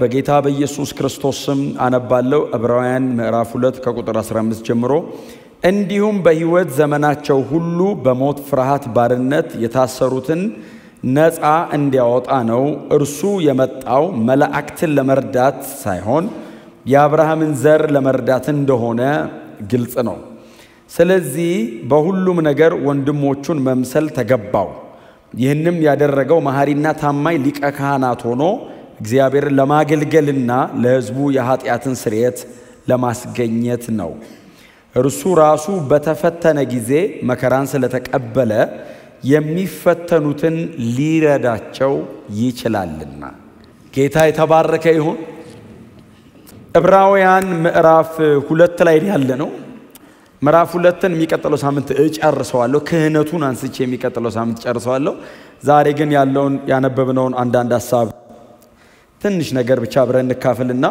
በጌታ በኢየሱስ ክርስቶስ ስም አነባለሁ። ዕብራውያን ምዕራፍ 2 ከቁጥር 15 ጀምሮ እንዲሁም በሕይወት ዘመናቸው ሁሉ በሞት ፍርሃት ባርነት የታሰሩትን ነፃ እንዲያወጣ ነው እርሱ የመጣው መላእክትን ለመርዳት ሳይሆን የአብርሃምን ዘር ለመርዳት እንደሆነ ግልጽ ነው። ስለዚህ በሁሉም ነገር ወንድሞቹን መምሰል ተገባው። ይህንም ያደረገው መሐሪና ታማኝ ሊቀ ካህናት ሆኖ እግዚአብሔርን ለማገልገልና ለሕዝቡ የኃጢአትን ስርየት ለማስገኘት ነው። እርሱ ራሱ በተፈተነ ጊዜ መከራን ስለተቀበለ የሚፈተኑትን ሊረዳቸው ይችላልና። ጌታ የተባረከ ይሁን። ዕብራውያን ምዕራፍ 2 ላይ ያለ ነው። ምዕራፍ 2ን የሚቀጥለው ሳምንት እጨርሰዋለሁ። ክህነቱን አንስቼ የሚቀጥለው ሳምንት እጨርሰዋለሁ። ዛሬ ግን ያለውን ያነበብነውን አንዳንድ ሐሳብ ትንሽ ነገር ብቻ አብረን እንካፈልና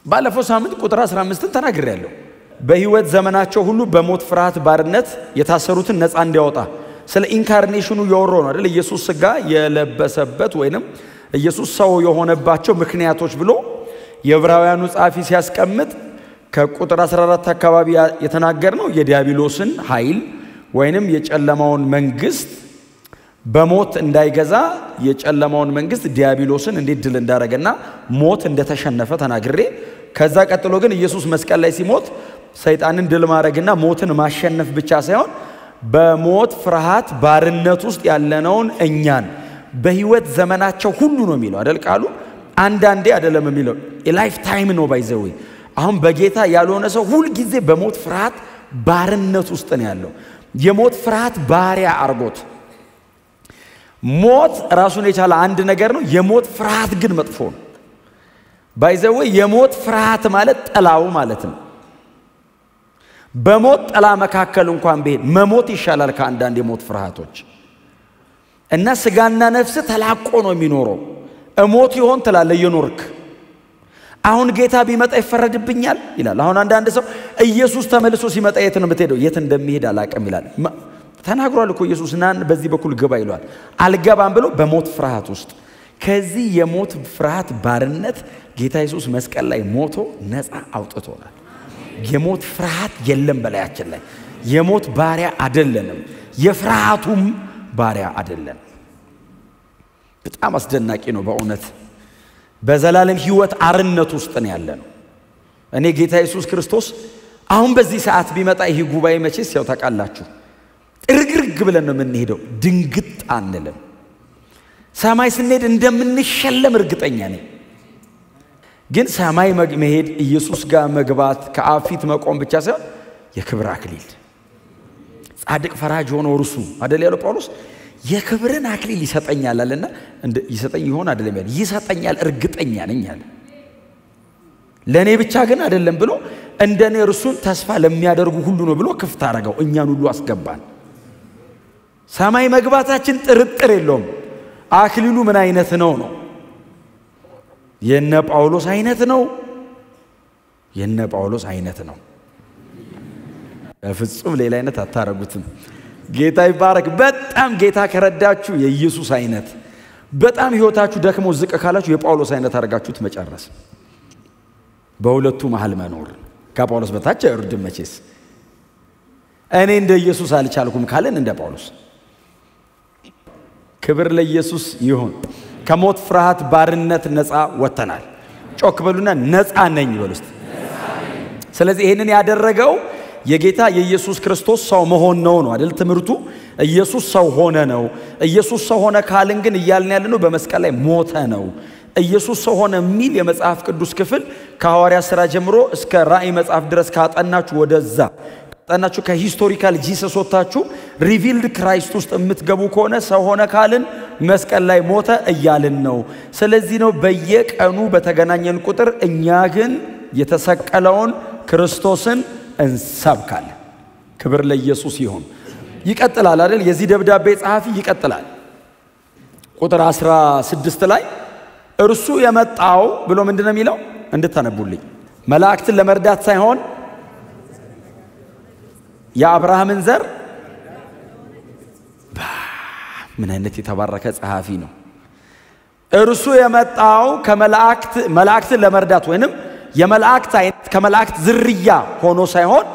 ባለፈው ሳምንት ቁጥር 15ን ተናግሬያለሁ። በሕይወት ዘመናቸው ሁሉ በሞት ፍርሃት ባርነት የታሰሩትን ነፃ እንዲያወጣ ስለ ኢንካርኔሽኑ ያወራው ነው አይደል? ኢየሱስ ሥጋ የለበሰበት ወይንም ኢየሱስ ሰው የሆነባቸው ምክንያቶች ብሎ የዕብራውያኑ ጻፊ ሲያስቀምጥ ከቁጥር 14 አካባቢ የተናገርነው የዲያብሎስን ኃይል ወይንም የጨለማውን መንግስት በሞት እንዳይገዛ የጨለማውን መንግስት ዲያብሎስን እንዴት ድል እንዳደረገና ሞት እንደተሸነፈ ተናግሬ ከዛ ቀጥሎ ግን ኢየሱስ መስቀል ላይ ሲሞት ሰይጣንን ድል ማድረግና ሞትን ማሸነፍ ብቻ ሳይሆን በሞት ፍርሃት ባርነት ውስጥ ያለነውን እኛን በሕይወት ዘመናቸው ሁሉ ነው የሚለው አይደል? ቃሉ አንዳንዴ አይደለም የሚለው ላይፍ ታይም ነው ባይዘው። አሁን በጌታ ያልሆነ ሰው ሁሉ ጊዜ በሞት ፍርሃት ባርነት ውስጥ ነው ያለው። የሞት ፍርሃት ባሪያ አርጎት ሞት ራሱን የቻለ አንድ ነገር ነው። የሞት ፍርሃት ግን መጥፎ ነው ባይዘው። የሞት ፍርሃት ማለት ጥላው ማለት ነው። በሞት ጥላ መካከል እንኳን ቢሄድ መሞት ይሻላል ከአንዳንድ የሞት ፍርሃቶች እና ስጋና ነፍስ ተላቆ ነው የሚኖረው። እሞት ይሆን ትላለህ እየኖርክ። አሁን ጌታ ቢመጣ ይፈረድብኛል ይላል። አሁን አንዳንድ ሰው ኢየሱስ ተመልሶ ሲመጣ የት ነው የምትሄደው? የት እንደሚሄድ አላውቅም ይላል። ተናግሯል እኮ ኢየሱስ ናን በዚህ በኩል ግባ ይሏል። አልገባም ብሎ በሞት ፍርሃት ውስጥ ከዚህ የሞት ፍርሃት ባርነት ጌታ ኢየሱስ መስቀል ላይ ሞቶ ነፃ አውጥቶናል። የሞት ፍርሃት የለም በላያችን ላይ። የሞት ባሪያ አይደለንም፣ የፍርሃቱም ባሪያ አይደለም። በጣም አስደናቂ ነው በእውነት። በዘላለም ሕይወት አርነት ውስጥ ነው ያለነው። እኔ ጌታ ኢየሱስ ክርስቶስ አሁን በዚህ ሰዓት ቢመጣ ይሄ ጉባኤ መቼስ ያው ታውቃላችሁ እርግርግ ብለን ነው የምንሄደው። ድንግጥ አንልም። ሰማይ ስንሄድ እንደምንሸለም እርግጠኛ ነኝ። ግን ሰማይ መሄድ ኢየሱስ ጋር መግባት ከአብ ፊት መቆም ብቻ ሳይሆን የክብር አክሊል ጻድቅ ፈራጅ ሆኖ እርሱ አይደል ያለው ጳውሎስ የክብርን አክሊል ይሰጠኛል አለና ይሰጠኝ ይሆን አይደለም ያለ ይሰጠኛል እርግጠኛ ነኝ አለ። ለኔ ብቻ ግን አይደለም ብሎ እንደኔ እርሱን ተስፋ ለሚያደርጉ ሁሉ ነው ብሎ ክፍት አረጋው። እኛን ሁሉ አስገባን። ሰማይ መግባታችን ጥርጥር የለውም። አክሊሉ ምን አይነት ነው? የነ ጳውሎስ አይነት ነው። የነ ጳውሎስ አይነት ነው። በፍጹም ሌላ አይነት አታረጉትም። ጌታ ይባረክ። በጣም ጌታ ከረዳችሁ የኢየሱስ አይነት፣ በጣም ህይወታችሁ ደክሞ ዝቅ ካላችሁ የጳውሎስ አይነት አድርጋችሁት መጨረስ። በሁለቱ መሃል መኖር። ከጳውሎስ በታች አይወርድም መቼስ። እኔ እንደ ኢየሱስ አልቻልኩም ካለን እንደ ጳውሎስ። ክብር ለኢየሱስ ይሁን። ከሞት ፍርሃት ባርነት ነፃ ወጥተናል። ጮክ በሉና ነፃ ነኝ በሉት። ስለዚህ ይሄንን ያደረገው የጌታ የኢየሱስ ክርስቶስ ሰው መሆን ነው አይደል? ትምርቱ ኢየሱስ ሰው ሆነ ነው። ኢየሱስ ሰው ሆነ ካልን ግን እያልን ያለነው በመስቀል ላይ ሞተ ነው። ኢየሱስ ሰው ሆነ የሚል የመጽሐፍ ቅዱስ ክፍል ከሐዋርያት ሥራ ጀምሮ እስከ ራእይ መጽሐፍ ድረስ ካጠናችሁ ወደዛ ካጠናችሁ ከሂስቶሪካል ጂሰስ ወጣችሁ ሪቪልድ ክራይስት ውስጥ የምትገቡ ከሆነ ሰው ሆነ ካልን መስቀል ላይ ሞተ እያልን ነው። ስለዚህ ነው በየቀኑ በተገናኘን ቁጥር እኛ ግን የተሰቀለውን ክርስቶስን እንሰብካለን። ክብር ለኢየሱስ ይሁን። ይቀጥላል አይደል? የዚህ ደብዳቤ ጸሐፊ ይቀጥላል። ቁጥር 16 ላይ እርሱ የመጣው ብሎ ምንድነው የሚለው? እንድታነቡልኝ መላእክትን ለመርዳት ሳይሆን የአብርሃምን ዘር ምን አይነት የተባረከ ጸሐፊ ነው! እርሱ የመጣው መላእክትን ለመርዳት ወይንም የመላእክት አይነት ከመላእክት ዝርያ ሆኖ ሳይሆን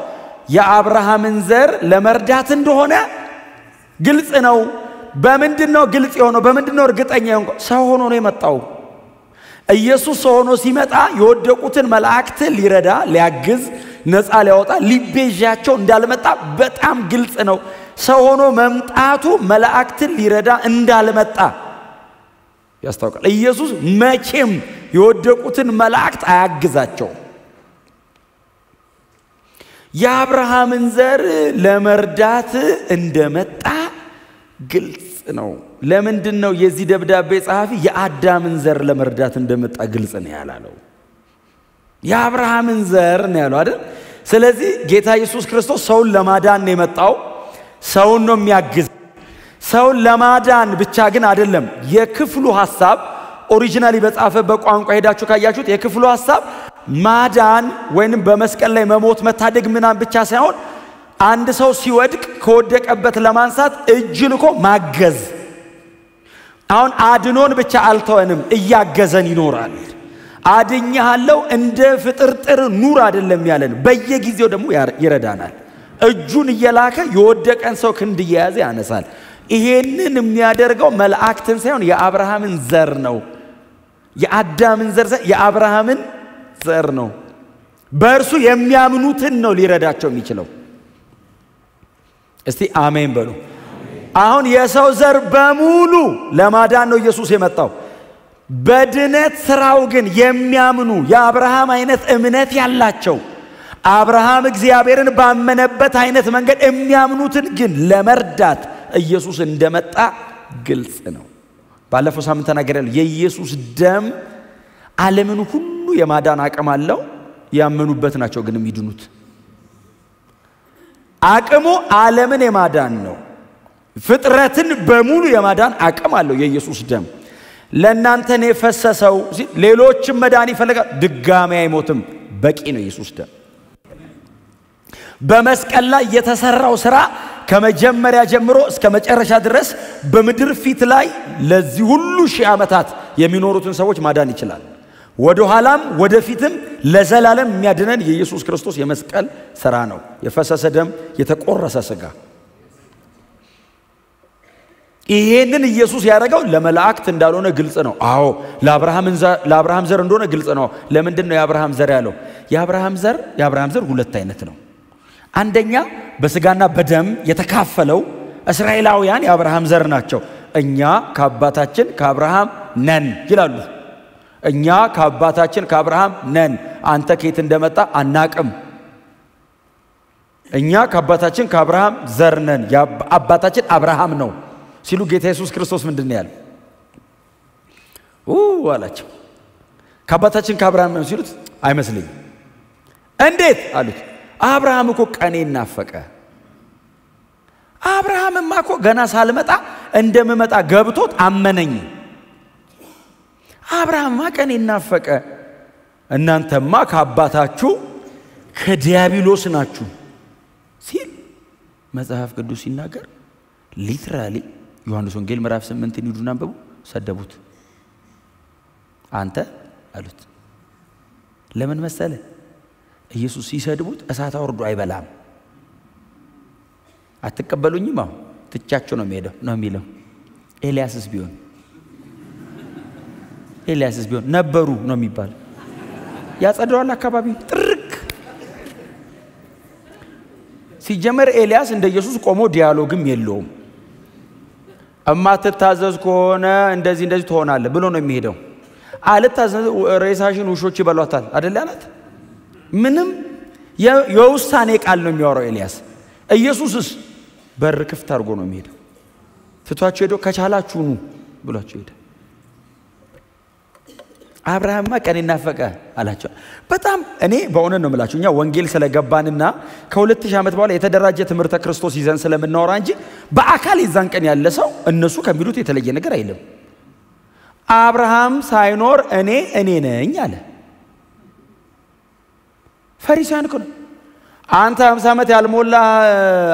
የአብርሃምን ዘር ለመርዳት እንደሆነ ግልጽ ነው። በምንድነው ግልጽ የሆነው? በምንድነው እርግጠኛ የሆነው? ሰው ሆኖ ነው የመጣው። ኢየሱስ ሰው ሆኖ ሲመጣ የወደቁትን መላእክት ሊረዳ፣ ሊያግዝ፣ ነፃ ሊያወጣ፣ ሊቤዣቸው እንዳልመጣ በጣም ግልጽ ነው። ሰው ሆኖ መምጣቱ መላእክትን ሊረዳ እንዳልመጣ ያስታውቃል። ኢየሱስ መቼም የወደቁትን መላእክት አያግዛቸው። የአብርሃምን ዘር ለመርዳት እንደመጣ ግልጽ ነው። ለምንድነው የዚህ ደብዳቤ ጸሐፊ የአዳምን ዘር ለመርዳት እንደመጣ ግልጽ ነው ያላለው? የአብርሃምን ዘር ነው ያለው አይደል? ስለዚህ ጌታ ኢየሱስ ክርስቶስ ሰውን ለማዳን ነው የመጣው። ሰውን ነው የሚያግዝ። ሰውን ለማዳን ብቻ ግን አይደለም። የክፍሉ ሐሳብ ኦሪጂናሊ በጻፈበት ቋንቋ ሄዳችሁ ካያችሁት የክፍሉ ሐሳብ ማዳን ወይንም በመስቀል ላይ መሞት መታደግ ምናምን ብቻ ሳይሆን አንድ ሰው ሲወድቅ ከወደቀበት ለማንሳት እጅ ልኮ ማገዝ። አሁን አድኖን ብቻ አልተወንም፣ እያገዘን ይኖራል። አድኛለሁ እንደ ፍጥርጥር ኑር አይደለም ያለን፣ በየጊዜው ደግሞ ይረዳናል። እጁን እየላከ የወደቀን ሰው ክንድ እየያዘ ያነሳል። ይሄንን የሚያደርገው መላእክትን ሳይሆን የአብርሃምን ዘር ነው። የአዳምን ዘር ሳይሆን የአብርሃምን ዘር ነው። በእርሱ የሚያምኑትን ነው ሊረዳቸው የሚችለው። እስቲ አሜን በሉ። አሁን የሰው ዘር በሙሉ ለማዳን ነው ኢየሱስ የመጣው። በድነት ስራው ግን የሚያምኑ የአብርሃም አይነት እምነት ያላቸው አብርሃም እግዚአብሔርን ባመነበት አይነት መንገድ የሚያምኑትን ግን ለመርዳት ኢየሱስ እንደመጣ ግልጽ ነው። ባለፈው ሳምንት ተናገረን። የኢየሱስ ደም ዓለምን ሁሉ የማዳን አቅም አለው። ያመኑበት ናቸው ግን የሚድኑት። አቅሙ ዓለምን የማዳን ነው። ፍጥረትን በሙሉ የማዳን አቅም አለው የኢየሱስ ደም። ለእናንተ ነው የፈሰሰው። ሌሎችም መዳን ይፈልጋል፣ ድጋሚ አይሞትም። በቂ ነው ኢየሱስ ደም። በመስቀል ላይ የተሰራው ሥራ ከመጀመሪያ ጀምሮ እስከ መጨረሻ ድረስ በምድር ፊት ላይ ለዚህ ሁሉ ሺህ ዓመታት የሚኖሩትን ሰዎች ማዳን ይችላል። ወደ ኋላም ወደፊትም ለዘላለም የሚያድነን የኢየሱስ ክርስቶስ የመስቀል ሥራ ነው። የፈሰሰ ደም፣ የተቆረሰ ሥጋ። ይሄንን ኢየሱስ ያደረገው ለመላእክት እንዳልሆነ ግልጽ ነው። አዎ ለአብርሃም ዘር እንደሆነ ግልጽ ነው። ለምንድን ነው የአብርሃም ዘር ያለው? የአብርሃም ዘር ሁለት አይነት ነው። አንደኛ በስጋና በደም የተካፈለው እስራኤላውያን የአብርሃም ዘር ናቸው። እኛ ከአባታችን ከአብርሃም ነን ይላሉ። እኛ ከአባታችን ከአብርሃም ነን፣ አንተ ከየት እንደመጣ አናቅም። እኛ ከአባታችን ከአብርሃም ዘር ነን፣ አባታችን አብርሃም ነው ሲሉ ጌታ ኢየሱስ ክርስቶስ ምንድነው ያለው? አላቸው። ከአባታችን ከአብርሃም ነው ሲሉት አይመስልኝም። እንዴት አሉት? አብርሃም እኮ ቀኔን ናፈቀ። አብርሃምማ እኮ ገና ሳልመጣ እንደምመጣ ገብቶት አመነኝ። አብርሃምማ ቀኔን ናፈቀ። እናንተማ ከአባታችሁ ከዲያብሎስ ናችሁ ሲል መጽሐፍ ቅዱስ ሲናገር ሊትራሊ ዮሐንስ ወንጌል ምዕራፍ 8 ይዱና አንብቡ። ሰደቡት። አንተ አሉት። ለምን መሰለ? ኢየሱስ ሲሰድቡት እሳት አውርዶ አይበላም። አትቀበሉኝም? አሁን ትቻቸው ነው የሚሄደው ነው የሚለው። ኤልያስስ ቢሆን ነበሩ ነው የሚባል። ያጸደዋል አካባቢ ጥርቅ። ሲጀመር ኤልያስ እንደ ኢየሱስ ቆሞ ዲያሎግም የለውም። እማትታዘዝ ከሆነ እንደዚህ ትሆናለህ ብሎ ነው የሚሄደው። አልታዘዝ ሬሳሽን ውሾች ይበሏታል አይደል ያላት። ምንም የውሳኔ ቃል ነው የሚያወራው ኤልያስ። ኢየሱስስ በር ክፍት አድርጎ ነው የሚሄደው። ትቷቸው ሄዶ ከቻላችሁ ኑ ብሏቸው ሄደ። አብርሃምማ ቀኔን ናፈቀ አላቸው። በጣም እኔ በእውነት ነው የምላችሁ፣ እኛ ወንጌል ስለገባንና ከ2000 ዓመት በኋላ የተደራጀ ትምህርተ ክርስቶስ ይዘን ስለምናወራ እንጂ በአካል የዛን ቀን ያለ ሰው እነሱ ከሚሉት የተለየ ነገር አይልም። አብርሃም ሳይኖር እኔ ነኝ አለ። ፈሪሳውያን እኮ ነው። አንተ 50 ዓመት ያልሞላ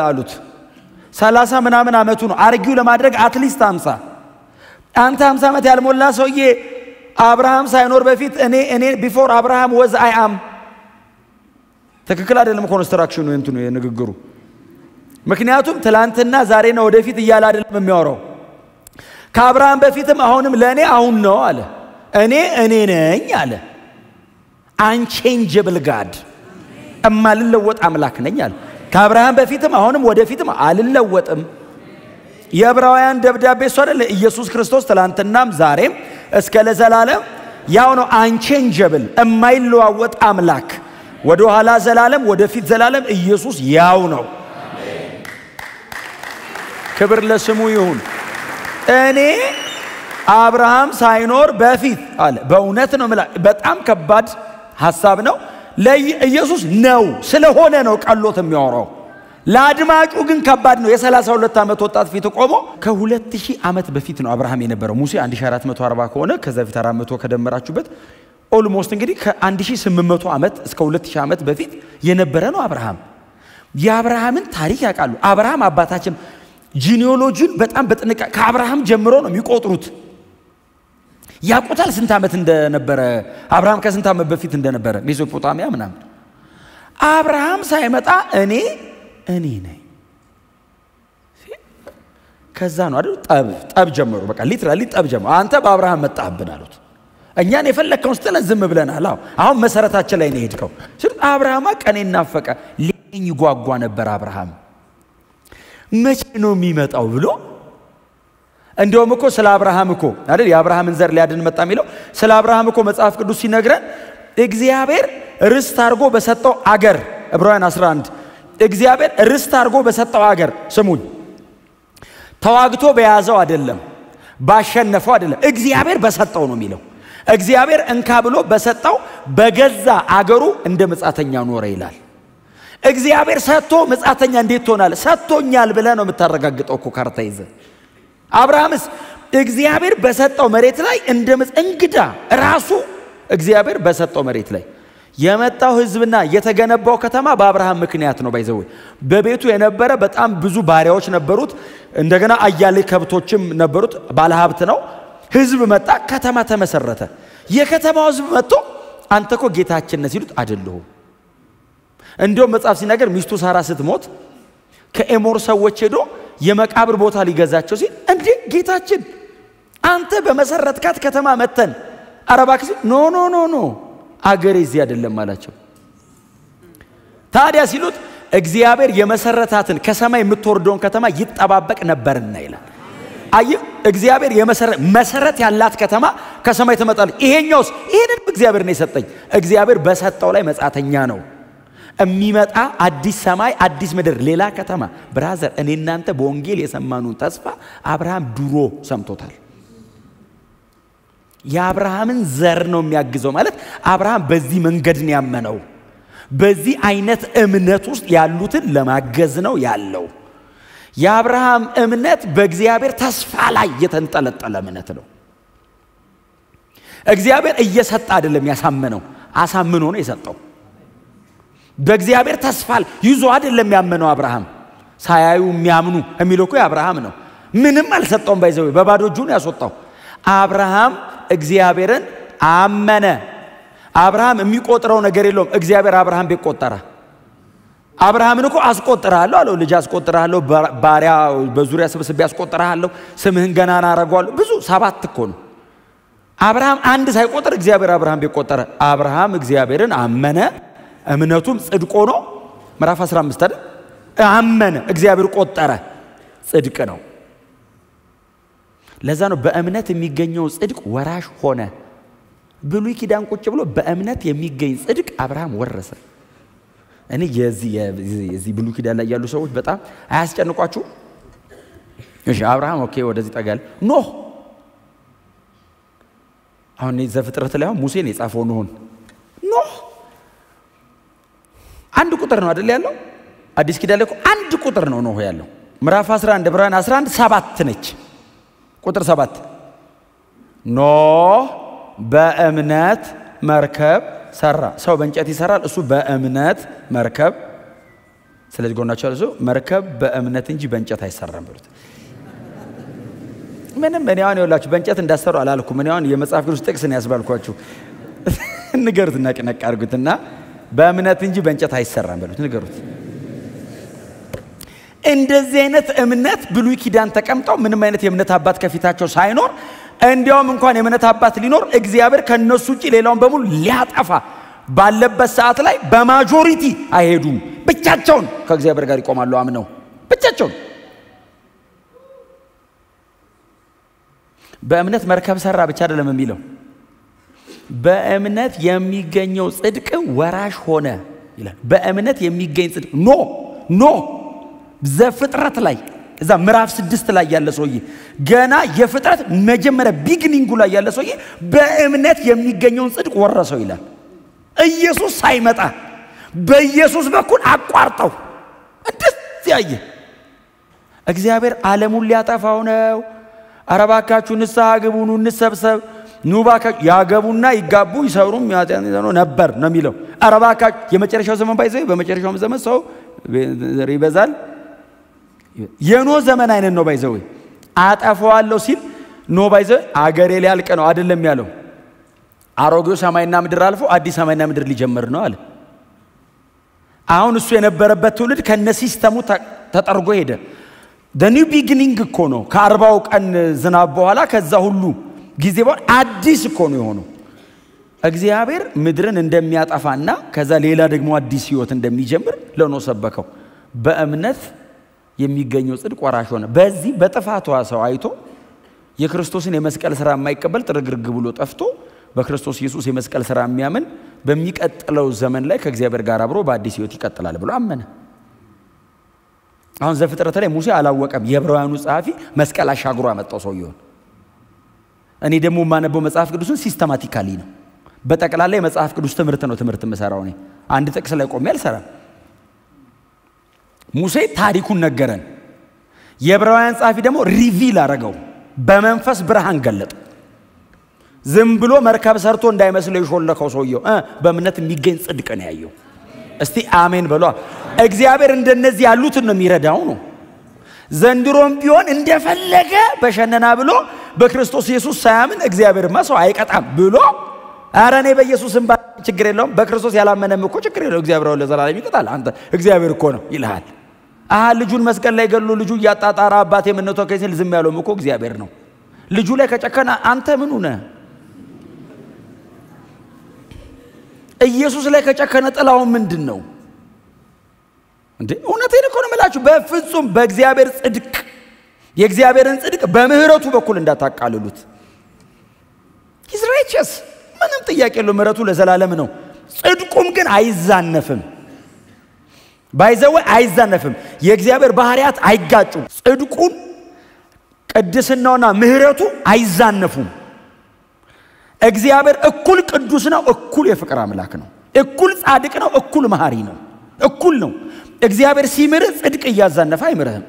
አሉት። 30 ምናምን ዓመቱ ነው። አርጊው ለማድረግ አትሊስት 50 አንተ 50 ዓመት ያልሞላ ሰውዬ አብርሃም ሳይኖር በፊት እኔ ቢፎር አብርሃም ወዝ አይ አም ትክክል አይደለም ኮንስትራክሽኑ እንትኑ የንግግሩ ምክንያቱም ትላንትና ዛሬና ወደፊት እያለ አይደለም የሚያወራው ከአብርሃም በፊትም አሁንም ለኔ አሁን ነው አለ እኔ ነኝ አለ unchangeable God እማልለወጥ አምላክ ነኝ አለ ከአብርሃም በፊትም አሁንም ወደፊትም አልለወጥም የዕብራውያን ደብዳቤ እሱ አይደለ ኢየሱስ ክርስቶስ ትላንትናም ዛሬም እስከ ለዘላለም ያው ነው unchangeable የማይለዋወጥ አምላክ ወደ ኋላ ዘላለም ወደፊት ዘላለም ኢየሱስ ያው ነው ክብር ለስሙ ይሁን እኔ አብርሃም ሳይኖር በፊት አለ በእውነት ነው በጣም ከባድ ሐሳብ ነው ለኢየሱስ ነው ስለሆነ ነው ቀሎት የሚያወራው ለአድማጩ ግን ከባድ ነው የ32 ዓመት ወጣት ፊት ቆሞ ከ2000 ዓመት በፊት ነው አብርሃም የነበረው ሙሴ 1440 ከሆነ ከዛ ፊት 400 ከደመራችሁበት ኦልሞስት እንግዲህ ከ1800 ዓመት እስከ 2000 ዓመት በፊት የነበረ ነው አብርሃም የአብርሃምን ታሪክ ያውቃሉ አብርሃም አባታችን ጂኒኦሎጂን በጣም በጥንቃቄ ከአብርሃም ጀምሮ ነው የሚቆጥሩት ያቆታል ስንት ዓመት እንደነበረ አብርሃም ከስንት ዓመት በፊት እንደነበረ ሜሶፖታሚያ ምናምን አብርሃም ሳይመጣ እኔ ነኝ ከዛ ነው አይደል ጠብ ጀመሩ በቃ ሊትራሊ ጠብ ጀመሩ አንተ በአብርሃም መጣህብን አሉት እኛን የፈለከውን ስትለን ዝም ብለናል አሁን መሰረታችን ላይ ነው ሄድከው አብርሃም ቀኔን ናፈቀ ሊኝ ጓጓ ነበር አብርሃም መቼ ነው የሚመጣው ብሎ እንደውም እኮ ስለ አብርሃም እኮ አይደል የአብርሃምን ዘር ሊያድን መጣ የሚለው ስለ አብርሃም እኮ መጽሐፍ ቅዱስ ሲነግረን እግዚአብሔር ርስት አድርጎ በሰጠው አገር ዕብራውያን 11 እግዚአብሔር ርስት አድርጎ በሰጠው አገር ስሙኝ ተዋግቶ በያዘው አይደለም ባሸነፈው አይደለም እግዚአብሔር በሰጠው ነው የሚለው እግዚአብሔር እንካ ብሎ በሰጠው በገዛ አገሩ እንደ መጻተኛ ኖረ ይላል እግዚአብሔር ሰጥቶ መጻተኛ እንዴት ትሆናለ ሰጥቶኛል ብለ ነው የምታረጋግጠው እኮ ካርታ ይዘ አብርሃምስ እግዚአብሔር በሰጠው መሬት ላይ እንደ እንግዳ ራሱ እግዚአብሔር በሰጠው መሬት ላይ የመጣው ህዝብና የተገነባው ከተማ በአብርሃም ምክንያት ነው ባይዘው በቤቱ የነበረ በጣም ብዙ ባሪያዎች ነበሩት እንደገና አያሌ ከብቶችም ነበሩት ባለሀብት ነው ህዝብ መጣ ከተማ ተመሰረተ የከተማው ህዝብ መጥቶ አንተኮ ጌታችን ነህ ሲሉት አይደለም እንደው መጽሐፍ ሲናገር ሚስቱ ሳራ ስትሞት ከኤሞር ሰዎች ሄዶ የመቃብር ቦታ ሊገዛቸው ሲል እንዴ ጌታችን አንተ በመሰረትካት ከተማ መተን አረባክስ ኖ አገሬ እዚህ አይደለም አላቸው ታዲያ ሲሉት እግዚአብሔር የመሰረታትን ከሰማይ የምትወርደውን ከተማ ይጠባበቅ ነበርና ይላል አይ እግዚአብሔር መሰረት ያላት ከተማ ከሰማይ ትመጣለች ይሄኛውስ ይሄንን እግዚአብሔር ነው የሰጠኝ እግዚአብሔር በሰጠው ላይ መጻተኛ ነው የሚመጣ አዲስ ሰማይ አዲስ ምድር ሌላ ከተማ ብራዘር እኔ እናንተ በወንጌል የሰማኑን ተስፋ አብርሃም ድሮ ሰምቶታል የአብርሃምን ዘር ነው የሚያግዘው ማለት አብርሃም በዚህ መንገድ ነው ያመነው በዚህ አይነት እምነት ውስጥ ያሉትን ለማገዝ ነው ያለው የአብርሃም እምነት በእግዚአብሔር ተስፋ ላይ የተንጠለጠለ እምነት ነው እግዚአብሔር እየሰጠ አይደለም ያሳመነው አሳምኖ ነው የሰጠው በእግዚአብሔር ተስፋ ይዞ አይደለም ያመነው አብርሃም ሳያዩ የሚያምኑ የሚለው እኮ አብርሃም ነው ምንም አልሰጠውም ባይዘው በባዶ እጁ ነው ያስወጣው አብርሃም እግዚአብሔርን አመነ አብርሃም የሚቆጥረው ነገር የለውም እግዚአብሔር አብርሃም ቢቆጠራ አብርሃምን እኮ አስቆጥራለሁ አለው ልጅ አስቆጥራለሁ ባሪያ በዙሪያ ስብስብ ያስቆጥራለሁ ስምህን ገናና አረጋለሁ ብዙ 7 እኮ ነው አብርሃም አንድ ሳይቆጥር እግዚአብሔር አብርሃም ቢቆጠረ አብርሃም እግዚአብሔርን አመነ እምነቱም ጽድቅ ሆኖ ምዕራፍ 15 አይደል አመነ እግዚአብሔር ቆጠረ ጽድቅ ነው ለዛ ነው በእምነት የሚገኘው ጽድቅ ወራሽ ሆነ ብሉይ ኪዳን ቁጭ ብሎ በእምነት የሚገኝ ጽድቅ አብርሃም ወረሰ እኔ የዚህ ብሉይ ኪዳን ላይ ያሉ ሰዎች በጣም አያስጨንቋችሁ እሺ አብርሃም ኦኬ ወደዚህ ጠጋል ኖህ አሁን ዘፍጥረት ላይ ሙሴ ነው የጻፈው ኖህ አንድ ቁጥር ነው አይደል ያለው አዲስ ኪዳን ላይ አንድ ቁጥር ነው ኖህ ያለው ምዕራፍ 11 ዕብራውያን 11 7 ነች ቁጥር 7 ኖህ በእምነት መርከብ ሰራ ሰው በእንጨት ይሰራል እሱ በእምነት መርከብ ስለዚህ ጎናቸው እሱ መርከብ በእምነት እንጂ በእንጨት አይሰራም ብሉት ምንም እኔ አሁን ይኸውላችሁ በእንጨት እንዳሰሩ አላልኩም። እኔ አሁን የመጽሐፍ ቅዱስ ጥቅስ ነው ያስባልኳችሁ። ንገሩትና ቅነቅ አድርጉትና በእምነት እንጂ በእንጨት አይሰራም በሉት፣ ንገሩት። እንደዚህ አይነት እምነት ብሉይ ኪዳን ተቀምጠው ምንም አይነት የእምነት አባት ከፊታቸው ሳይኖር እንዲያውም እንኳን የእምነት አባት ሊኖር እግዚአብሔር ከነሱ ውጪ ሌላውን በሙሉ ሊያጠፋ ባለበት ሰዓት ላይ በማጆሪቲ አይሄዱም። ብቻቸውን ከእግዚአብሔር ጋር ይቆማሉ አምነው ብቻቸውን። በእምነት መርከብ ሰራ ብቻ አይደለም የሚለው በእምነት የሚገኘው ጽድቅ ወራሽ ሆነ ይላል። በእምነት የሚገኝ ጽድቅ ኖ ዘፍጥረት ላይ እዛ ምዕራፍ 6 ላይ ያለ ሰውዬ ገና የፍጥረት መጀመሪያ ቢግኒንጉ ላይ ያለ ሰውዬ በእምነት የሚገኘውን ጽድቅ ወረሰው ይላል። ኢየሱስ ሳይመጣ በኢየሱስ በኩል አቋርጠው እንደዚህ ያየ እግዚአብሔር ዓለሙን ሊያጠፋው ነው። አረባካችሁ ንስሐ ግቡ ኑ እንሰብሰብ ኑ ባካችሁ ያገቡና ይጋቡ ይሰሩም ያጠኑ ነበር ነው የሚለው። አረባካችሁ የመጨረሻው ዘመን ባይዘይ በመጨረሻው ዘመን ሰው ይበዛል። የኖ ዘመን አይነት ነው ባይዘው አጠፋዋለሁ ሲል ኖ ባይዘው አገሬ ሊያልቅ ነው አይደለም ያለው። አሮጌው ሰማይና ምድር አልፎ አዲስ ሰማይና ምድር ሊጀምር ነው አለ። አሁን እሱ የነበረበት ትውልድ ከነ ሲስተሙ ተጠርጎ ሄደ። the new beginning እኮ ነው። ከ40 ቀን ዝናብ በኋላ ከዛ ሁሉ ጊዜ በኋላ አዲስ እኮ ነው የሆነው። እግዚአብሔር ምድርን እንደሚያጠፋና ከዛ ሌላ ደግሞ አዲስ ህይወት እንደሚጀምር ለኖ ሰበከው። በእምነት የሚገኘው ጽድቅ ወራሽ ሆነ። በዚህ በጥፋቷ ሰው አይቶ የክርስቶስን የመስቀል ሥራ የማይቀበል ጥርግርግ ብሎ ጠፍቶ በክርስቶስ ኢየሱስ የመስቀል ሥራ የሚያምን በሚቀጥለው ዘመን ላይ ከእግዚአብሔር ጋር አብሮ በአዲስ ህይወት ይቀጥላል ብሎ አመነ። አሁን ዘፍጥረት ላይ ሙሴ አላወቀም። የዕብራውያኑ ጸሐፊ መስቀል አሻግሮ አመጣው ሰውየው። እኔ ደግሞ ማነበው መጽሐፍ ቅዱስን ሲስተማቲካሊ ነው። በጠቅላላ የመጽሐፍ ቅዱስ ትምህርት መሰራው ነው። አንድ ጥቅስ ላይ ቆሜ አልሰራም። ሙሴ ታሪኩን ነገረን። የዕብራውያን ጸሐፊ ደግሞ ሪቪል አረጋው፣ በመንፈስ ብርሃን ገለጠ። ዝም ብሎ መርከብ ሰርቶ እንዳይመስለው ይሾለከው ሰውየው በእምነት የሚገኝ ጽድቅ ነው ያየው። እስቲ አሜን በሏ። እግዚአብሔር እንደነዚህ ያሉትን ነው የሚረዳው ነው። ዘንድሮም ቢሆን እንደፈለገ በሸነና ብሎ በክርስቶስ ኢየሱስ ሳያምን እግዚአብሔርማ ሰው አይቀጣም ብሎ አረኔ በኢየሱስም ችግር የለውም በክርስቶስ ያላመነም እኮ ችግር የለው እግዚአብሔር ለዘላለም ይቀጣል። አንተ እግዚአብሔር እኮ ነው ይልሃል። ልጁን መስቀል ላይ ገሎ ልጁ ያጣጣራ አባቴ ምን ነው ተከይሰል ዝም ያለው እኮ እግዚአብሔር ነው። ልጁ ላይ ከጨከና አንተ ምን ሆነ? ኢየሱስ ላይ ከጨከነ ጥላው ምንድነው እንዴ? እውነቴን እኮ ነው የምላችሁ። በፍጹም በእግዚአብሔር ጽድቅ የእግዚአብሔርን ጽድቅ በምህረቱ በኩል እንዳታቃልሉት። He's righteous ምንም ጥያቄ የለው። ምህረቱ ለዘላለም ነው። ጽድቁም ግን አይዛነፍም። ባይዘው አይዛነፍም። የእግዚአብሔር ባህሪያት አይጋጩም። ጽድቁን ቅድስናውና ምህረቱ አይዛነፉም። እግዚአብሔር እኩል ቅዱስ ነው፣ እኩል የፍቅር አምላክ ነው፣ እኩል ጻድቅ ነው፣ እኩል መሐሪ ነው፣ እኩል ነው። እግዚአብሔር ሲምር ጽድቅ እያዛነፈ አይምርህም።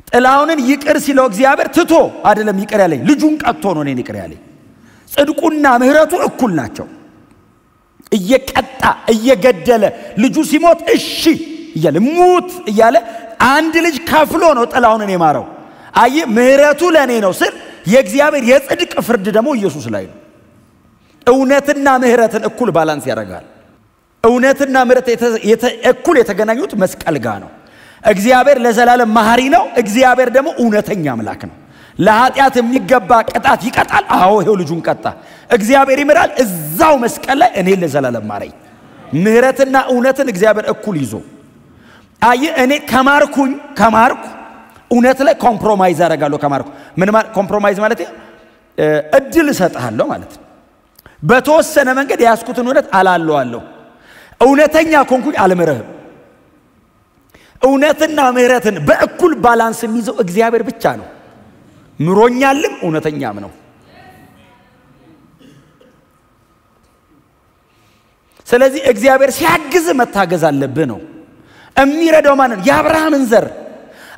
ጥላውንን ይቅር ሲለው እግዚአብሔር ትቶ አይደለም ይቅር ያለኝ፣ ልጁን ቀጥቶ ነው እኔን ይቅር ያለኝ። ጽድቁና ምህረቱ እኩል ናቸው። እየቀጣ እየገደለ ልጁ ሲሞት እሺ እያለ ሙት እያለ አንድ ልጅ ከፍሎ ነው ጥላውንን የማረው። አይ ምህረቱ ለኔ ነው ስል የእግዚአብሔር የጽድቅ ፍርድ ደግሞ ኢየሱስ ላይ ነው። እውነትና ምህረትን እኩል ባላንስ ያደርጋል። እውነትና ምህረት እኩል የተገናኙት መስቀል ጋር ነው። እግዚአብሔር ለዘላለም መሐሪ ነው። እግዚአብሔር ደግሞ እውነተኛ አምላክ ነው። ለኃጢአት የሚገባ ቅጣት ይቀጣል። አዎ ይሄው ልጁን ቀጣ። እግዚአብሔር ይምራል እዛው መስቀል ላይ እኔ ለዘላለም ማረኝ። ምህረትና እውነትን እግዚአብሔር እኩል ይዞ አይ እኔ ከማርኩ እውነት ላይ ኮምፕሮማይዝ አደርጋለሁ። ከማርኩ ምን ማለት ኮምፕሮማይዝ ማለት እድል እሰጥሃለሁ ማለት ነው። በተወሰነ መንገድ ያስኩትን እውነት አላለዋለሁ። እውነተኛ ኮንኩኝ አልምርህም። እውነትና ምህረትን በእኩል ባላንስ የሚይዘው እግዚአብሔር ብቻ ነው። ምሮኛልም እውነተኛም ነው። ስለዚህ እግዚአብሔር ሲያግዝ መታገዝ አለብህ ነው። የሚረዳው ማን ነው? የአብርሃምን ዘር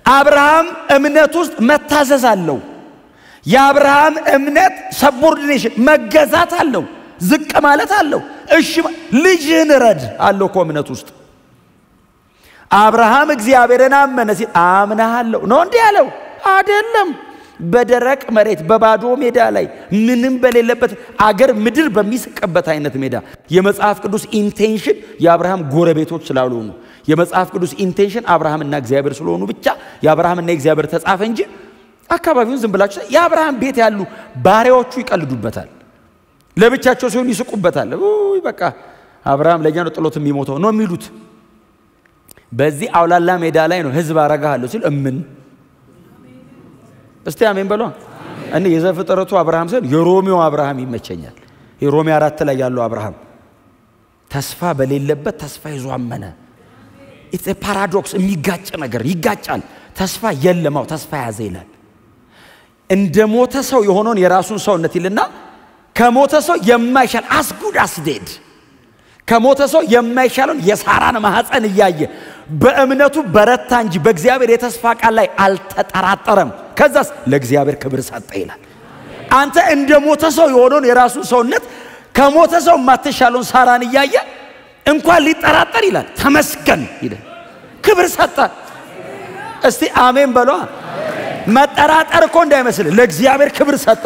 አብርሃም እምነት ውስጥ መታዘዝ አለው። የአብርሃም እምነት ሰቦርዲኔሽን መገዛት አለው፣ ዝቅ ማለት አለው። እሺ ልጅህን ረድ አለው እኮ እምነት ውስጥ። አብርሃም እግዚአብሔርን አመነ ሲል አምናለሁ ነው እንዴ ያለው? አይደለም። በደረቅ መሬት በባዶ ሜዳ ላይ ምንም በሌለበት አገር ምድር በሚስቀበት አይነት ሜዳ የመጽሐፍ ቅዱስ ኢንቴንሽን የአብርሃም ጎረቤቶች ስላልሆኑ የመጽሐፍ ቅዱስ ኢንቴንሽን አብርሃምና እግዚአብሔር ስለሆኑ ብቻ የአብርሃምና የእግዚአብሔር ተጻፈ እንጂ አካባቢውን ዝም ብላችሁ የአብርሃም ቤት ያሉ ባሪያዎቹ ይቀልዱበታል ለብቻቸው ሲሆን ይስቁበታል በቃ አብርሃም ለኛ ነው ጥሎት የሚሞተው ነው የሚሉት በዚህ አውላላ ሜዳ ላይ ነው ህዝብ አረጋለሁ ሲል እምን እስቲ አሜን በሉ እኔ የዘፍጥረቱ አብርሃም ሲል የሮሚው አብርሃም ይመቸኛል የሮሚ 4 ላይ ያለው አብርሃም ተስፋ በሌለበት ተስፋ ይዞ አመነ it's a paradox የሚጋጭ ነገር ይጋጫል ተስፋ የለማው ተስፋ ያዘ ይላል እንደ ሞተ ሰው የሆነውን የራሱን ሰውነት ይልና ከሞተ ሰው የማይሻል as good as dead ከሞተ ሰው የማይሻልን የሳራን ማህፀን ያየ በእምነቱ በረታ እንጂ በእግዚአብሔር የተስፋ ቃል ላይ አልተጠራጠረም ከዛስ ለእግዚአብሔር ክብር ሰጠ ይላል አንተ እንደ ሞተ ሰው የሆነውን የራሱን ሰውነት ከሞተ ሰው ማትሻሉን ሳራን ያየ እንኳን ሊጠራጠር ይላል ተመስገን ይላል ክብር ሰጠ እስቲ አሜን በሉ መጠራጠር እኮ እንዳይመስል ለእግዚአብሔር ክብር ሰጠ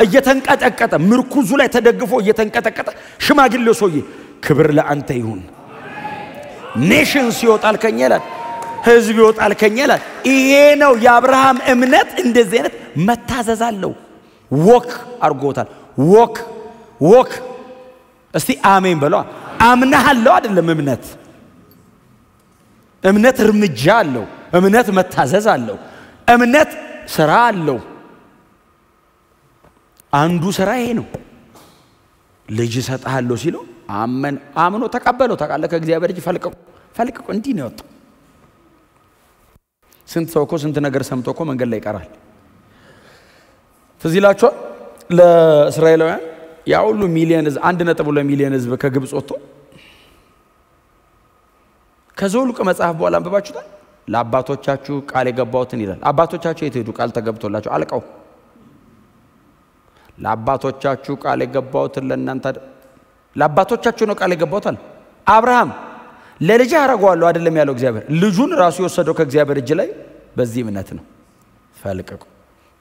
እየተንቀጠቀጠ ምርኩዙ ላይ ተደግፎ እየተንቀጠቀጠ ሽማግሌው ሰውዬ ክብር ለአንተ ይሁን ኔሽንስ ይወጣል ከኛላል ህዝብ ይወጣል ከኛላል ይሄ ነው የአብርሃም እምነት እንደዚህ አይነት መታዘዝ አለው ወክ አርጎታል ወክ እስቲ አሜን በሉ አምናለሁ አይደለም እምነት እርምጃ አለው እምነት መታዘዝ አለው እምነት ስራ አለው አንዱ ስራ ይሄ ነው ልጅ ሰጣለሁ ሲለው አምኖ ተቀበለው ተቃለ ከእግዚአብሔር እጅ ፈልቀቁ እንዲህ ነው ወጣ ስንት ሰው እኮ ስንት ነገር ሰምቶ እኮ መንገድ ላይ ይቀራል ተዚላችሁ ለእስራኤላውያን ያ ሁሉ ሚሊዮን 1.2 ሚሊዮን ህዝብ ከግብጽ ወጥቶ ከዘውልቁ መጽሐፍ በኋላ አንብባችሁታል ለአባቶቻችሁ ቃል የገባውትን ይላል አባቶቻችሁ የት ሄዱ ቃል ተገብቶላችሁ አልቀው ለአባቶቻችሁ ቃል የገባውትን ለእናንተ ለአባቶቻችሁ ነው ቃል የገባውታል አብርሃም ለልጅ አረጋዋለሁ አይደለም ያለው እግዚአብሔር ልጁን ራሱ የወሰደው ከእግዚአብሔር እጅ ላይ በዚህ እምነት ነው ፈልቀቁ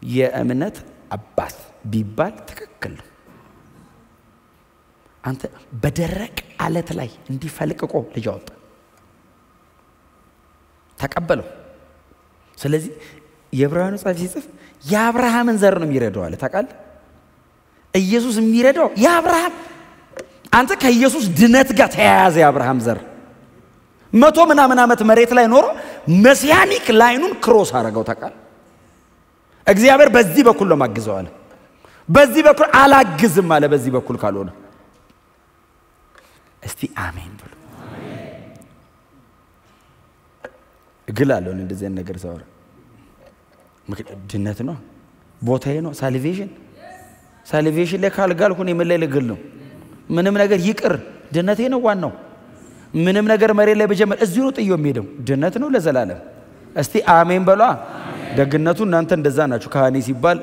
የእምነት አባት ቢባል ትክክል ነው አንተ በደረቅ አለት ላይ እንዲፈልቀቆ ልጅ አወጣ ተቀበለው ስለዚህ የዕብራውያን ጻፊ ሲጽፍ የአብርሃምን ዘር ነው የሚረዳው አለ ታቃል ኢየሱስ የሚረዳው የአብርሃም አንተ ከኢየሱስ ድነት ጋር ተያያዘ የአብርሃም ዘር 100 ምናምን ዓመት መሬት ላይ ኖሮ መሲያኒክ ላይኑን ክሮስ አረጋው ታቃል እግዚአብሔር በዚህ በኩል ነው ማግዘው አለ በዚህ በኩል አላግዝም አለ በዚህ በኩል ካልሆነ እስቲ አሜን ብሉ ግላለው እንደዚህ አይነት ነገር ሳወራ ድነት ነው ቦታዬ ነው ሳልቬሽን ለካልጋልኩ ነው የመለለ ግል ነው ምንም ነገር ይቅር ድነቴ ነው ዋናው ምንም ነገር መሬት ላይ በጀመር እዚሁ ነው ጥዮ የሚሄደው ድነት ነው ለዘላለም እስቲ አሜን በሉ ደግነቱ እናንተ እንደዛ ናችሁ ካህኔ ሲባል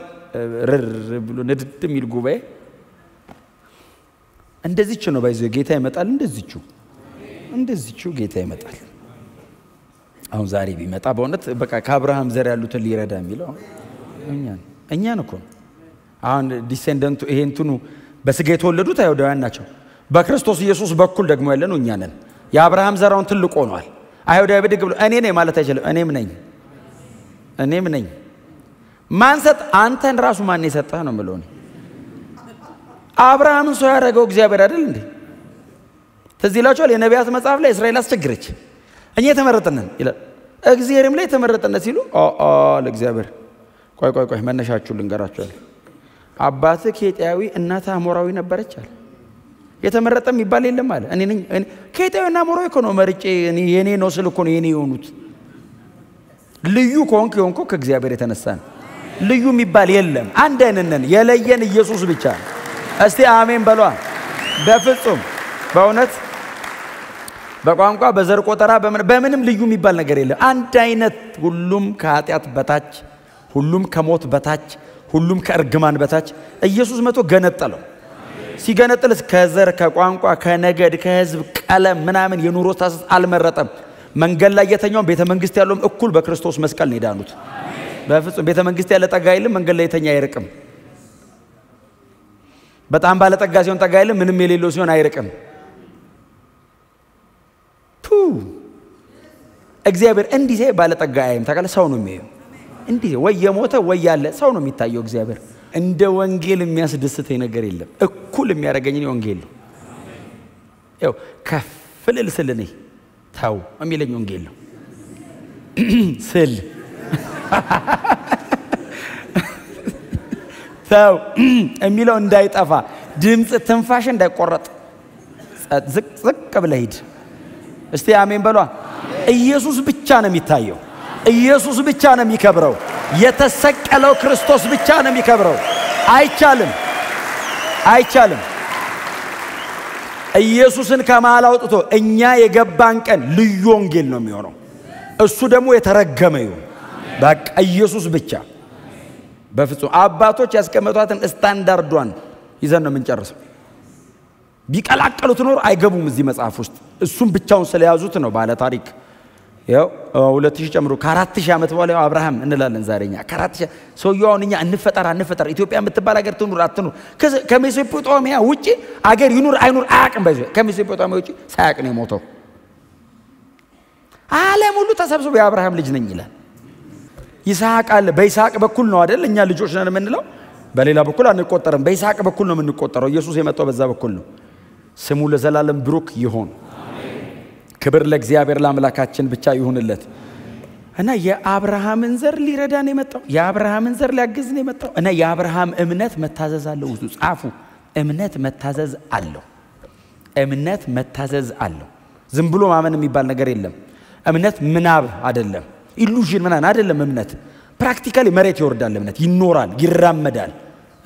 ረር ብሎ ነድድ የሚል ጉባኤ እንደዚህች ነው ባይዘው ጌታ ይመጣል እንደዚህቹ ጌታ ይመጣል አሁን ዛሬ ቢመጣ በእውነት በቃ ከአብርሃም ዘር ያሉትን ሊረዳ የሚለው እኛን እኮ አሁን ዲሴንደንቱ ይሄንቱኑ በስጋ የተወለዱት አይሁዳውያን ናቸው በክርስቶስ ኢየሱስ በኩል ደግሞ ያለነው እኛ ነን የአብርሃም ዘራውን ትልቅ ሆኗል አይሁዳዊ በድግ ብሎ እኔ ነኝ ማለት አይችልም እኔም ነኝ ማንሰጥ አንተን ራሱ ማን የሰጠህ ነው ምለው አብርሃምን ሰው ያደረገው እግዚአብሔር አይደል እንዴ ተዚላችሁ የነቢያት መጽሐፍ ላይ እስራኤል አስቸግረች እኛ ተመረጠነን ይላል እግዚአብሔርም ላይ ተመረጠነ ሲሉ ለእግዚአብሔር ቆይ መነሻችሁ ልንገራችሁ አባቴ ኬጢያዊ እናታ አሞራዊ ነበረች አለ የተመረጠም ይባል የለም አለ እኔ ነኝ ኬጢያዊና አሞራዊ እኮ ነው መርጬ እኔ የኔ ነው ስል እኮ ነው የኔ የሆኑት ልዩ ኮንክ ከእግዚአብሔር የተነሳ ነው ልዩ የሚባል የለም አንድ አይነን የለየን ኢየሱስ ብቻ እስቲ አሜን በሉ በፍጹም በእውነት በቋንቋ በዘር ቆጠራ በምንም ልዩ የሚባል ነገር የለም አንድ አይነት ሁሉም ከኃጢአት በታች ሁሉም ከሞት በታች ሁሉም ከእርግማን በታች ኢየሱስ መቶ ገነጠለው ሲገነጥልስ ከዘር ከቋንቋ ከነገድ ከህዝብ ቀለም ምናምን የኑሮ ታስስ አልመረጠም መንገድ ላይ የተኛው ቤተ መንግስት ያለውም እኩል በክርስቶስ መስቀል ነው ዳኑት በፍጹም ቤተ መንግስት ያለ ጠጋ አይልም መንገድ ላይ የተኛ አይርቅም በጣም ባለ ጠጋ ሲሆን ጠጋ አይልም ምንም የሌለው ሲሆን አይርቅም እግዚአብሔር እንዲህ ሲይ ባለ ጠጋ አይም ታውቃለህ ሰው ነው የሚያየው እንዲህ ወይ የሞተ ወይ ያለ ሰው ነው የሚታየው እግዚአብሔር እንደ ወንጌል የሚያስደስተኝ ነገር የለም እኩል የሚያረጋኝ ነው ወንጌል ያው ከፍልል ስለኔ ታው የሚለኝ ወንጌል ነው ስል ታው የሚለው እንዳይጠፋ ድምጽ ትንፋሽ እንዳይቆረጥ ዝቅ ብለህ ሂድ እስቲ አሜን በሏ ኢየሱስ ብቻ ነው የሚታየው ኢየሱስ ብቻ ነው የሚከብረው የተሰቀለው ክርስቶስ ብቻ ነው የሚከብረው አይቻልም ኢየሱስን ከመሃል አውጥቶ እኛ የገባን ቀን ልዩ ወንጌል ነው የሚሆነው እሱ ደግሞ የተረገመ ይሁን በቃ ኢየሱስ ብቻ በፍጹም አባቶች ያስቀመጧትን ስታንዳርዷን ይዘን ነው የምንጨርሰው ቢቀላቀሉት ኖር አይገቡም እዚህ መጽሐፍ ውስጥ እሱም ብቻውን ስለያዙት ነው ባለ ታሪክ ያው 2000 ጨምሮ ከ4000 ዓመት በኋላ አብርሃም እንላለን ዛሬኛ ከ4000 ሰውየውን እኛ እንፈጠር ኢትዮጵያ የምትባል ሀገር ትኑር አትኑር ከሜሶፖታሚያ ውጪ ሀገር ይኑር አይኑር አያቅም በዚህ ከሜሶፖታሚያ ውጪ ሳያቅ ነው የሞተው ዓለም ሁሉ ተሰብስቦ የአብርሃም ልጅ ነኝ ይላል ይስሐቅ አለ በይስሐቅ በኩል ነው አይደል እኛ ልጆች ነን የምንለው በሌላ በኩል አንቆጠርም በይስሐቅ በኩል ነው የምንቆጠረው ኢየሱስ የመጣው በዛ በኩል ነው ስሙ ለዘላለም ብሩክ ይሁን ክብር ለእግዚአብሔር ለአምላካችን ብቻ ይሁንለት እና የአብርሃምን ዘር ሊረዳን የመጣው የአብርሃምን ዘር ሊያግዝን የመጣው እና የአብርሃም እምነት መታዘዝ አለው ውስጡ ጻፉ እምነት መታዘዝ አለው ዝም ብሎ ማመን የሚባል ነገር የለም እምነት ምናብ አይደለም ኢሉዥን ምናን አይደለም እምነት ፕራክቲካሊ መሬት ይወርዳል እምነት ይኖራል ይራመዳል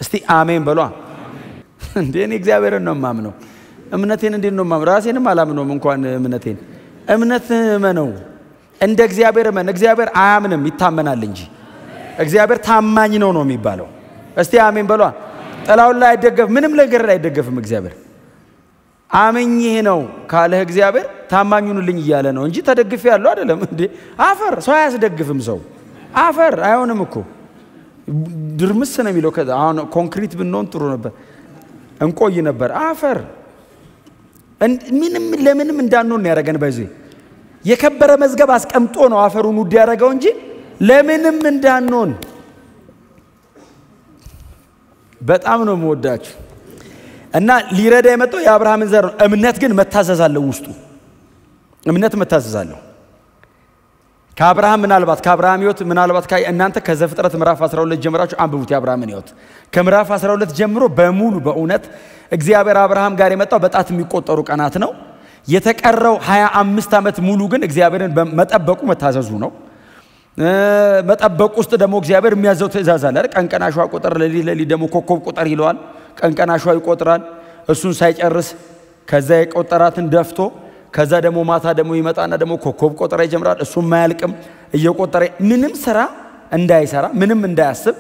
እስቲ አሜን በሏ እንደኔ እግዚአብሔርን ነው ማምነው እምነቴን እንዴት ነው ማምነው ራሴንም አላምነውም እንኳን እምነት ነው እንደ እግዚአብሔር እግዚአብሔር አያምንም ይታመናል እንጂ እግዚአብሔር ታማኝ ነው የሚባለው እስቲ አሜን በሏ ጥላው ላይ አይደገፍ ምንም ነገር ላይ አይደገፍም እግዚአብሔር አመኝ ይሄ ነው ካለ እግዚአብሔር ታማኙንልኝ ይያለ ነው እንጂ ተደግፍ ያለው አይደለም እንዴ አፈር ሰው ያስደግፍም ሰው አፈር አይሆንም እኮ ድርምስ ነው የሚለው አሁን ኮንክሪት ብንሆን ጥሩ ነበር እንቆይ ነበር አፈር ምንም ለምንም እንዳንሆን ያረጋን በዚህ የከበረ መዝገብ አስቀምጦ ነው አፈሩን ውድ ያረጋው እንጂ ለምንም እንዳንሆን በጣም ነው የምወዳችሁ እና ሊረዳ የመጣው የአብርሃምን ዘር ነው እምነት ግን መታዘዝ አለው ውስጡ እምነት መታዘዝ አለው ከአብርሃም ህይወት ምናልባት እናንተ ከዘፍጥረት ምዕራፍ 12 ጀምራችሁ አንብቡት የአብርሃምን ህይወት ከምዕራፍ 12 ጀምሮ በሙሉ በእውነት እግዚአብሔር አብርሃም ጋር የመጣው በጣት የሚቆጠሩ ቀናት ነው የተቀረው 25 ዓመት ሙሉ ግን እግዚአብሔርን መጠበቁ መታዘዙ ነው መጠበቁ ውስጥ ደግሞ እግዚአብሔር የሚያዘው ትእዛዝ አለ ቀንቀናሿ ቁጥር ለሊ ደግሞ ኮከብ ቁጥር ይለዋል ቀንቀናሿ ይቆጥራል እሱን ሳይጨርስ ከዛ የቆጠራትን ደፍቶ ከዛ ደግሞ ማታ ደግሞ ይመጣና ደግሞ ኮከብ ቁጥር ይጀምራል እሱም ማያልቅም እየቆጠረ ምንም ስራ እንዳይሰራ ምንም እንዳያስብ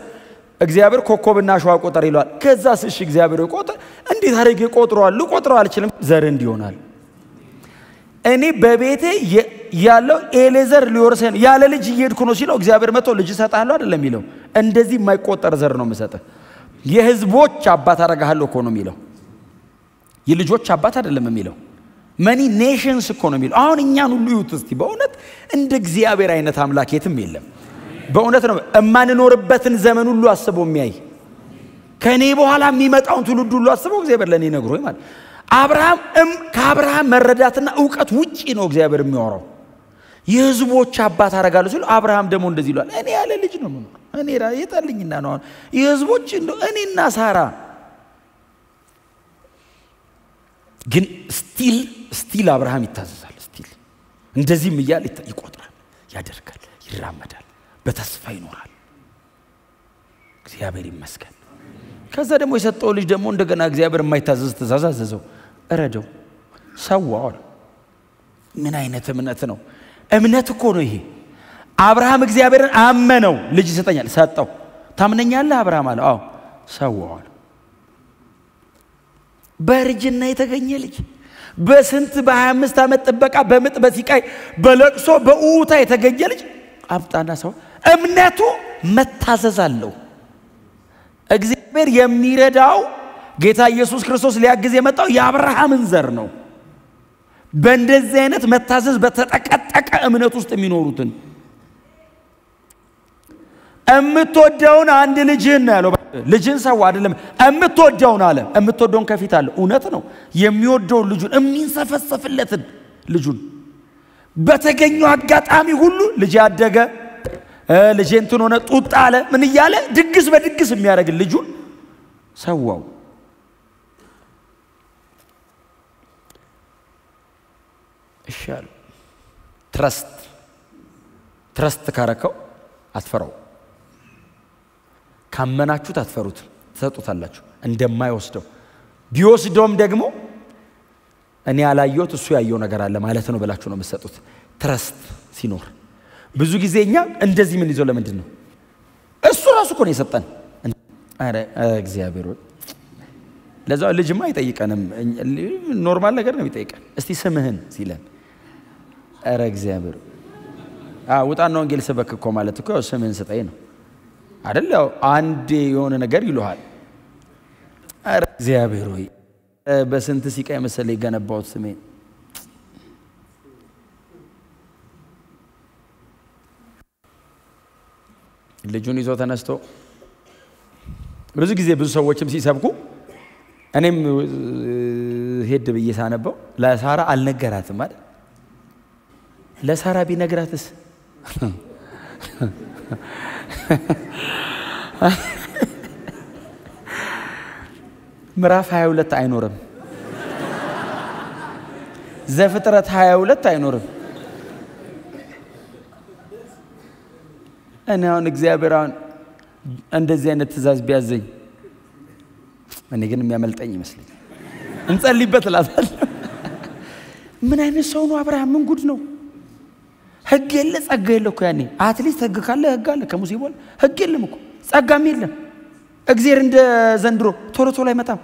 እግዚአብሔር ኮከብና ሸዋ ቁጥር ይለዋል ከዛስ እሺ እግዚአብሔር ይቆጥር እንዴት አድርጌ ልቆጥረው አልችልም ዘር እንዲሆናል እኔ በቤቴ ያለው ኤሌዘር ሊወርሰን ያለ ልጅ እየሄድኩ ነው ሲለው እግዚአብሔር መጥቶ ልጅ ሰጣለሁ አይደለም ይለው እንደዚህ የማይቆጠር ዘር ነው መሰጠህ የህዝቦች አባት አረጋለሁ እኮ ነው የሚለው የልጆች አባት አይደለም የሚለው many nations እኮ ነው የሚለው አሁን እኛን ሁሉ ይውት እስቲ በእውነት እንደ እግዚአብሔር አይነት አምላክ የትም የለም በእውነት ነው እማንኖርበትን ዘመን ሁሉ አስቦ የሚያይ ከኔ በኋላ የሚመጣውን ትውልድ ሁሉ አስቦ እግዚአብሔር ለኔ ነግሮኝ ማለት ከአብርሃም መረዳትና ዕውቀት ውጪ ነው እግዚአብሔር የሚያወራው የህዝቦች አባት አረጋለሁ ሲሉ አብርሃም ደግሞ እንደዚህ ይላል እኔ ያለ ልጅ ነው ምን እኔ የጠልኝና ነው የህዝቦች እንደው እኔና ሳራ ግን ስቲል አብርሃም ይታዘዛል ስቲል እንደዚህም ይያል ይቆጥራል ያደርጋል ይራመዳል በተስፋ ይኖራል እግዚአብሔር ይመስገን ከዛ ደግሞ የሰጠው ልጅ ደግሞ እንደገና እግዚአብሔር የማይታዘዝ ተዛዛዘው እረደው ሰዋው ምን አይነት እምነት ነው እምነት እኮ ነው ይሄ አብርሃም እግዚአብሔርን አመነው ልጅ ይሰጠኛል ሰጠው ታምነኛለህ አብርሃም አለ አዎ ሰዋው በርጅና የተገኘ ልጅ በስንት በ25 ዓመት ጥበቃ በምጥ በሲቃይ በለቅሶ በኡታ የተገኘ ልጅ አብጣና ሰው እምነቱ መታዘዝ አለው። እግዚአብሔር የሚረዳው ጌታ ኢየሱስ ክርስቶስ ሊያግዝ የመጣው የአብርሃምን ዘር ነው። በእንደዚህ አይነት መታዘዝ በተጠቀጠቀ እምነት ውስጥ የሚኖሩትን እምትወደውን አንድ ልጅህን ነው ያለው። ልጅን ሰው አይደለም እምትወደውን አለ። እምትወደውን ከፊት አለ። እውነት ነው። የሚወደውን ልጁን የሚንሰፈሰፍለትን ልጁን በተገኘው አጋጣሚ ሁሉ ልጅ ያደገ ልጅ እንትን ሆነ ጡጣ አለ ምን እያለ ድግስ በድግስ የሚያደርግ ልጁን ሰዋው። እሻል ትረስት ካረከው አትፈራው። ካመናችሁት አትፈሩት፣ ተሰጡታላችሁ እንደማይወስደው። ቢወስደውም ደግሞ እኔ ያላየሁት እሱ ያየው ነገር አለ ማለት ነው ብላችሁ ነው የምትሰጡት። ትረስት ሲኖር ብዙ ጊዜኛ እንደዚህ ምን ይዞ ለምንድን ነው እሱ ራሱ እኮ ነው የሰጠን። አረ እግዚአብሔር ለዛው ልጅማ አይጠይቀንም፣ ኖርማል ነገር ነው የሚጠይቀን። እስቲ ስምህን ሲለን አረ እግዚአብሔር ውጣና ወንጌል ሰበክ እኮ ማለት እኮ ስምህን ስጠኝ ነው አይደል? ያው አንድ የሆነ ነገር ይሉሃል። አረ እግዚአብሔር ሆይ በስንት ሲቃይ መሰለኝ ገነባውት ስሜን። ልጁን ይዞ ተነስቶ ብዙ ጊዜ ብዙ ሰዎችም ሲሰብኩ እኔም ሄድ ብዬ ሳነበው ለሳራ አልነገራትም አይደል? ለሳራ ቢነግራትስ ምዕራፍ 22 አይኖርም። ዘፍጥረት 22 አይኖርም። እኔ አሁን እግዚአብሔር አሁን እንደዚህ አይነት ትእዛዝ ቢያዘኝ እኔ ግን የሚያመልጠኝ ይመስለኛል። እንጸልይበት እላለሁ። ምን አይነት ሰው ነው አብርሃም? ምን ጉድ ነው? ህግ የለ ጸጋ የለ እኮ ያኔ አትሊስት ህግ ካለ ህግ አለ። ከሙሴ በኋላ ህግ የለም እኮ ጸጋም የለም። እግዚአብሔር እንደ ዘንድሮ ቶሎ ቶሎ አይመጣም።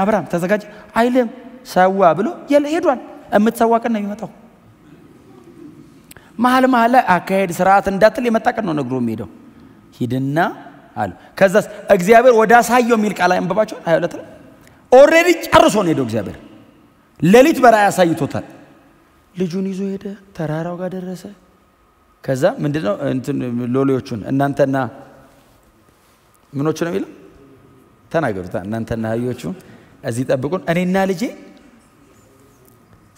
አብርሃም ተዘጋጅ አይልም። ሰዋ ብሎ ሄዷል። የምትሰዋ ቀን ነው የሚመጣው። መሀል ላይ አካሄድ ስርዓት እንዳትል የመጣ ቀን ነው ነግሮ የሚሄደው። ሂድና አለ። ከዛስ እግዚአብሔር ወደ አሳየው የሚል ቃል አንበባቸው 22 ላይ ኦሬዲ ጨርሶ ነው ሄደው። እግዚአብሔር ሌሊት በራእይ አሳይቶታል። ልጁን ይዞ ሄደ። ተራራው ጋር ደረሰ። ከዛ ምንድነው እንትን ሎሌዎቹን እናንተና ምኖቹ ነው የሚለው ተናገሩታ። እናንተና አህዮቹ እዚህ ጠብቁን እኔና ልጄ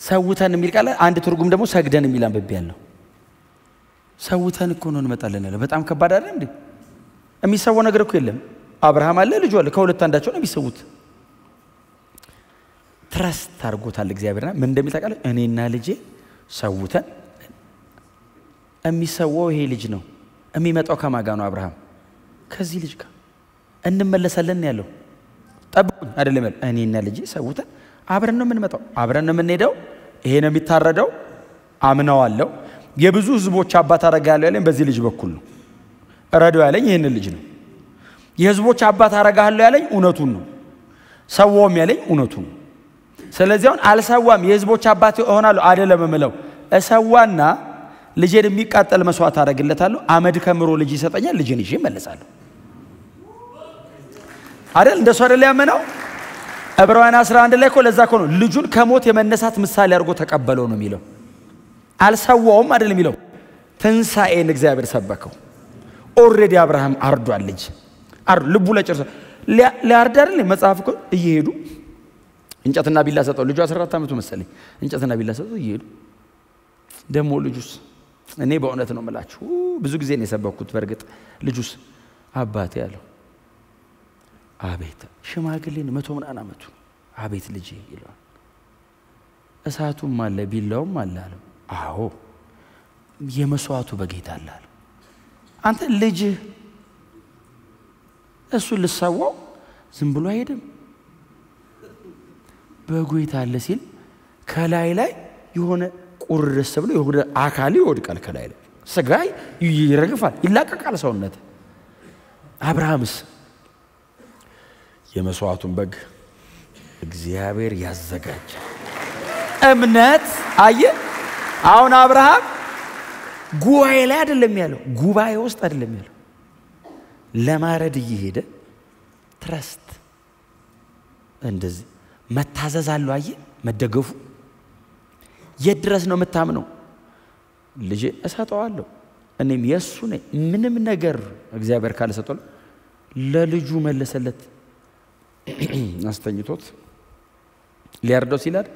ሰውተን የሚል ቃል አንድ ትርጉም ደግሞ ሰግደን የሚል አንብቤያለሁ። ሰውተን እኮ ነው እንመጣለን አለ። በጣም ከባድ አይደል እንዴ? የሚሰዋው ነገር እኮ የለም። አብርሃም አለ ልጁ አለ። ከሁለት አንዳቸው ነው የሚሰውት። ትረስት አድርጎታል እግዚአብሔርና ምን እንደሚል ታውቃለህ? እኔና ልጄ ሰውተን የሚሰዋው ይሄ ልጅ ነው። የሚመጣው ከማን ጋር ነው? አብርሃም ከዚህ ልጅ ጋር እንመለሳለን ያለው። ጠብቁኝ አይደለም ያለው። እኔና ልጄ ሰውተን አብረን ነው የምንመጣው፣ አብረን ነው የምንሄደው። ይሄ ነው የሚታረደው። አምነዋለሁ። የብዙ ህዝቦች አባት አረጋለሁ ያለኝ በዚህ ልጅ በኩል ነው። ረዳው ያለኝ ይሄን ልጅ ነው። የህዝቦች አባት አረጋለሁ ያለኝ እውነቱን ነው። ሰዋውም ያለኝ እውነቱን ነው። ስለዚህ አሁን አልሰዋም የህዝቦች አባት እሆናለሁ አይደለም የምለው። እሰዋና ልጄን የሚቃጠል መስዋዕት አረግለታለሁ። አመድ ከምሮ ልጅ ይሰጠኛል። ልጄን ይዤ እመለሳለሁ አይደል? እንደሱ አይደል ያመነው? ዕብራውያን 11 ላይ እኮ ለዛ እኮ ነው ልጁን ከሞት የመነሳት ምሳሌ አድርጎ ተቀበለው ነው የሚለው። አልሰዋውም አይደል የሚለው። ትንሳኤን እግዚአብሔር ሰበከው። ኦሬዲ አብርሃም አርዷል። ልጅ ልቡ ላይ ጨርሶ ሊያርድ አይደል መጽሐፍ እኮ እየሄዱ እንጨትና ቢላ ሰጠው። ልጁ 14 ዓመቱ መሰለኝ። እንጨትና ቢላ ሰጠው እየሄዱ ደሞ ልጁስ እኔ በእውነት ነው የምላችሁ ብዙ ጊዜ ነው የሰበኩት። በርግጥ ልጁስ አባቴ ያለው አቤት ሽማግሌን 100 ምናምን ዓመቱ አቤት ልጄ ይላል። እሳቱም አለ ቢላውም አለ አለ። አዎ የመስዋዕቱ በጌታ አለ አለ። አንተ ልጅ እሱ ልሰዋው ዝም ብሎ አይሄድም። በጎይታ አለ ሲል ከላይ ላይ የሆነ ቁርስ ብሎ የሆነ አካል ይወድቃል። ከላይ ላይ ስጋይ ይረግፋል፣ ይላቀቃል ሰውነት። አብርሃምስ የመስዋዕቱን በግ እግዚአብሔር ያዘጋጃል። እምነት አየ። አሁን አብርሃም ጉባኤ ላይ አይደለም ያለው ጉባኤ ውስጥ አይደለም ያለው ለማረድ እየሄደ ትረስት እንደዚህ መታዘዝ አለው አየ መደገፉ የድረስ ነው መታመነው ልጅ እሰጠዋለሁ እኔም የሱ ነኝ ምንም ነገር እግዚአብሔር ካለ ሰጠው ለልጁ መለሰለት አስተኝቶት ሊያርደው ሲላል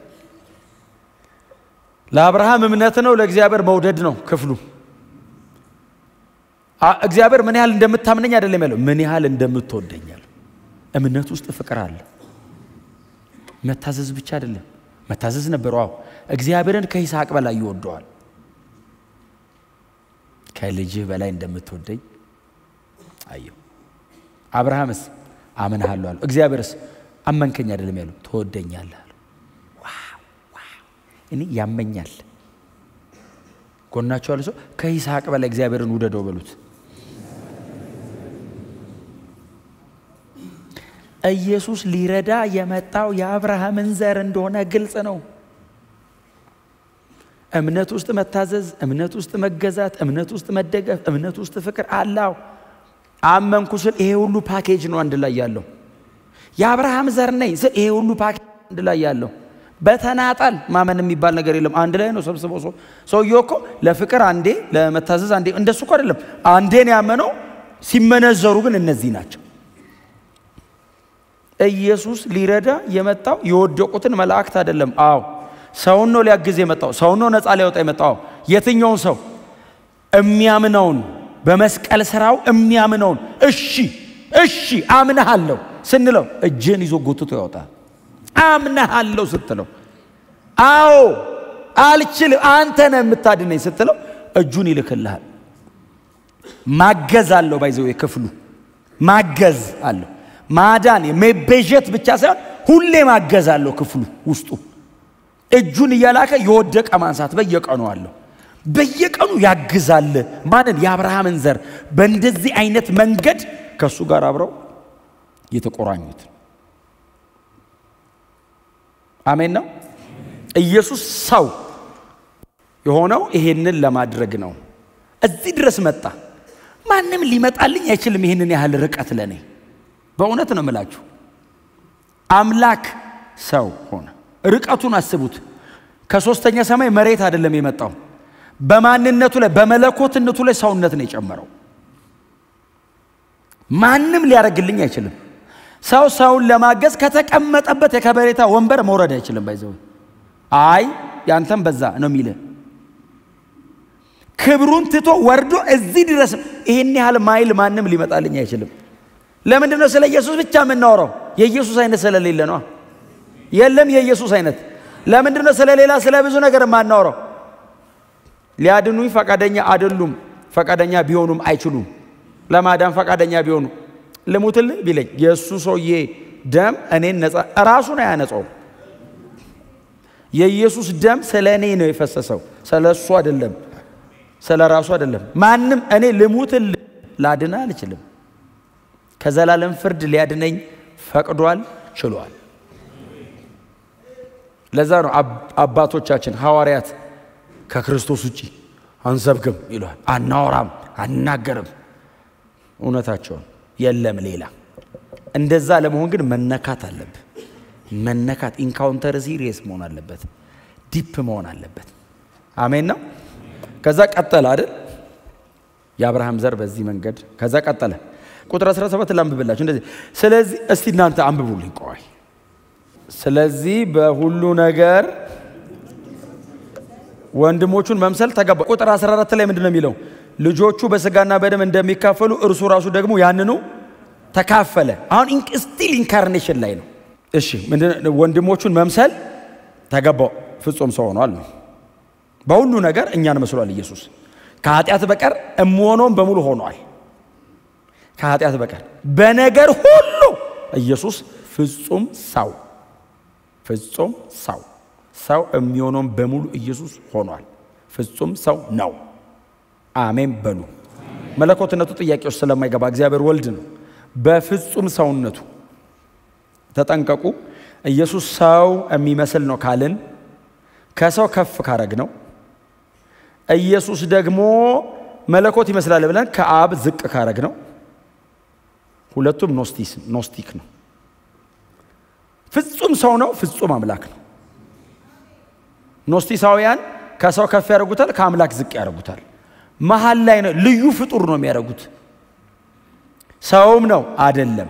ለአብርሃም እምነት ነው ለእግዚአብሔር መውደድ ነው ክፍሉ እግዚአብሔር ምን ያህል እንደምታምነኝ አይደለም ያለው ምን ያህል እንደምትወደኝ ያለው እምነት ውስጥ ፍቅር አለ መታዘዝ ብቻ አይደለም መታዘዝ ነበርው እግዚአብሔርን ከይስሐቅ በላይ ይወደዋል ከልጅህ በላይ እንደምትወደኝ አየው አብርሃምስ አመንሃለሁ አለ እግዚአብሔርስ አመንከኝ አይደለም ያለው ተወደኛለህ አለ ዋው እኔ ያመኛል ጎናቸው አለ ሰው ከይስሐቅ በላይ እግዚአብሔርን ውደደው በሉት ኢየሱስ ሊረዳ የመጣው የአብርሃምን ዘር እንደሆነ ግልጽ ነው እምነት ውስጥ መታዘዝ እምነት ውስጥ መገዛት እምነት ውስጥ መደገፍ እምነት ውስጥ ፍቅር አላው አመንኩ ስል ይሄ ሁሉ ፓኬጅ ነው አንድ ላይ ያለው የአብርሃም ዘር ነኝ ስል ይሄ ሁሉ ፓኬጅ አንድ ላይ ያለው በተናጠል ማመን የሚባል ነገር የለም አንድ ላይ ነው ሰብስበው ሰውየው እኮ ለፍቅር አንዴ ለመታዘዝ አንዴ እንደሱ እኮ አይደለም አንዴ ነው ያመነው ሲመነዘሩ ግን እነዚህ ናቸው ኢየሱስ ሊረዳ የመጣው የወደቁትን መላእክት አይደለም አው ሰውን ነው ሊያግዝ የመጣው ሰውን ነው ነፃ ሊያወጣ የመጣው የትኛውን ሰው የሚያምነውን በመስቀል ስራው የሚያምነውን እሺ አምነሃለሁ ስንለው እጅን ይዞ ጎትቶ ያወጣል አምነሃለሁ ስትለው አዎ አልችልም አንተ ነህ የምታድነኝ ስትለው እጁን ይልክልሃል ማገዝ አለው ባይዘው የክፍሉ ማገዝ አለው ማዳን የመበጀት ብቻ ሳይሆን ሁሌ ማገዝ አለው ክፍሉ ውስጡ እጁን እያላከ የወደቀ ማንሳት በየቀኑ አለው በየቀኑ ያግዛል ማንን የአብርሃምን ዘር በእንደዚህ አይነት መንገድ ከሱ ጋር አብረው የተቆራኙት አሜን ነው ኢየሱስ ሰው የሆነው ይሄንን ለማድረግ ነው እዚህ ድረስ መጣ ማንንም ሊመጣልኝ አይችልም ይሄንን ያህል ርቀት ለኔ በእውነት ነው የምላችሁ አምላክ ሰው ሆነ ርቀቱን አስቡት ከሶስተኛ ሰማይ መሬት አይደለም የመጣው በማንነቱ ላይ በመለኮትነቱ ላይ ሰውነት ነው የጨመረው ማንንም ሊያረግልኝ አይችልም ሰውን ለማገዝ ከተቀመጠበት የከበሬታ ወንበር መውረድ አይችልም ባይዘው አይ ያንተም በዛ ነው የሚለ ክብሩን ትቶ ወርዶ እዚህ ድረስ ይሄን ያህል ማይል ማንንም ሊመጣልኝ አይችልም ለምንድን ነው ስለ ኢየሱስ ብቻ የምናወራው የኢየሱስ አይነት ስለሌለ ነው የለም የኢየሱስ አይነት ለምንድን ነው ስለሌላ ስለ ብዙ ነገር ማናወራው ሊያድኑኝ ፈቃደኛ አይደሉም ፈቃደኛ ቢሆኑም አይችሉም ለማዳን ፈቃደኛ ቢሆኑ ለሞትል ቢለኝ ኢየሱስ ሆዬ ደም እኔን ነፃ ራሱን ያነጻው የኢየሱስ ደም ስለኔ ነው የፈሰሰው ስለሱ አይደለም ስለራሱ አይደለም ማንንም እኔ ልሙትል ላድና አልችልም ከዘላለም ፍርድ ሊያድነኝ ፈቅዷል ችሏል ለዛ ነው አባቶቻችን ሐዋርያት ከክርስቶስ ውጪ አንሰብክም ይሏል አናወራም አናገርም እውነታቸው የለም ሌላ እንደዛ ለመሆን ግን መነካት አለበት መነካት ኢንካውንተር ሲሪየስ መሆን አለበት ዲፕ መሆን አለበት አሜን ነው ከዛ ቀጠለ አይደል የአብርሃም ዘር በዚህ መንገድ ከዛ ቀጠለ ቁጥር 17 ላንብብላችሁ እንደዚህ ስለዚህ እስቲ እናንተ አንብቡልኝ ቆይ ስለዚህ በሁሉ ነገር ወንድሞቹን መምሰል ተገባ ቁጥር 14 ላይ ምንድነው የሚለው ልጆቹ በስጋና በደም እንደሚካፈሉ እርሱ ራሱ ደግሞ ያንኑ ተካፈለ አሁን ስቲል ኢንካርኔሽን ላይ ነው እሺ ምንድነው ወንድሞቹን መምሰል ተገባው ፍጹም ሰው ሆኗል በሁሉ ነገር እኛን መስሏል ኢየሱስ ከኃጢአት በቀር እምሆነውን በሙሉ ሆኗል ከኃጢአት በቀር በነገር ሁሉ ኢየሱስ ፍጹም ሰው ሰው የሚሆነውን በሙሉ ኢየሱስ ሆኗል ፍጹም ሰው ነው አሜን በሉ መለኮትነቱ ጥያቄው ስለማይገባ እግዚአብሔር ወልድ ነው በፍጹም ሰውነቱ ተጠንቀቁ ኢየሱስ ሰው የሚመስል ነው ካልን ከሰው ከፍ ካረግ ነው ኢየሱስ ደግሞ መለኮት ይመስላል ብለን ከአብ ዝቅ ካረግ ነው ሁለቱም ኖስቲክ ነው ፍጹም ሰው ነው ፍጹም አምላክ ነው ኖስቲሳውያን ከሰው ከፍ ያደርጉታል ከአምላክ ዝቅ ያደርጉታል መሃል ላይ ነው ልዩ ፍጡር ነው የሚያደርጉት ሰውም ነው አይደለም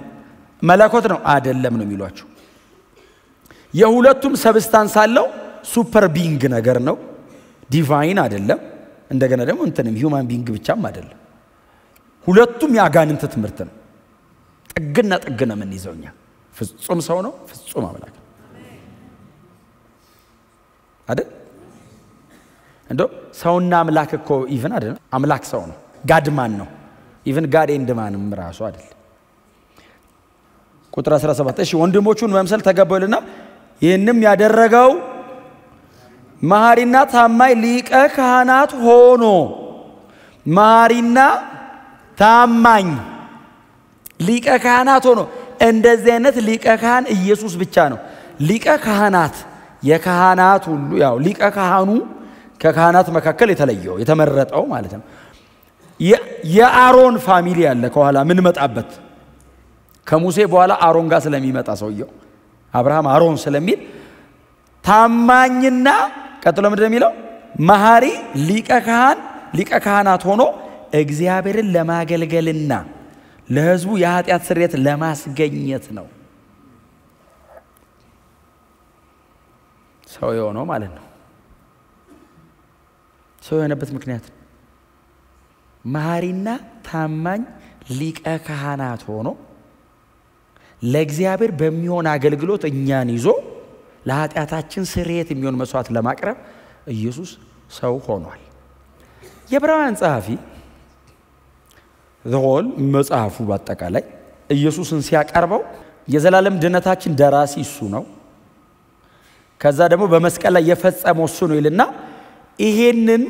መለኮት ነው አይደለም ነው የሚሏቸው የሁለቱም ሰብስታንስ አለው ሱፐር ቢንግ ነገር ነው ዲቫይን አይደለም እንደገና ደግሞ እንትንም ሂዩማን ቢንግ ብቻም አይደለም ሁለቱም ያጋንንት ትምህርት ነው ጥግና ምን ይዘውኛ ፍጹም ሰው ነው ፍጹም አምላክ ነው አይደል እንደው ሰውና አምላክ እኮ ኢቭን አይደል አምላክ ሰው ነው ጋድማን ነው ኢቭን ጋድ ኤንድ ማንም ራሱ አይደል ቁጥር 17 እሺ ወንድሞቹን መምሰል ተገባውልና ይሄንም ያደረገው መሐሪና ታማኝ ሊቀ ካህናት ሆኖ መሐሪና ታማኝ ሊቀ ካህናት ሆኖ እንደዚህ አይነት ሊቀ ካህን ኢየሱስ ብቻ ነው ሊቀ ካህናት የካህናት ሁሉ ያው ሊቀ ካህኑ ከካህናት መካከል የተለየው የተመረጠው ማለት ነው የአሮን ፋሚሊ ያለ ከኋላ ምን መጣበት ከሙሴ በኋላ አሮን ጋር ስለሚመጣ ሰውየው አብርሃም አሮን ስለሚል ታማኝና ቀጥሎ ምንድነው የሚለው መሐሪ ሊቀ ካህናት ሆኖ እግዚአብሔርን ለማገልገልና ለሕዝቡ የኃጢአት ስርየት ለማስገኘት ነው ሰው የሆነው ማለት ነው ሰው የሆነበት ምክንያት መሐሪና ታማኝ ሊቀ ካህናት ሆኖ ለእግዚአብሔር በሚሆን አገልግሎት እኛን ይዞ ለኃጢአታችን ስርየት የሚሆን መስዋዕት ለማቅረብ ኢየሱስ ሰው ሆኗል የዕብራውያን ጸሐፊ ዘሆል መጽሐፉ በአጠቃላይ ኢየሱስን ሲያቀርበው የዘላለም ድነታችን ደራሲ እሱ ነው ከዛ ደግሞ በመስቀል ላይ የፈጸመው እሱ ነው ይልና ይሄንን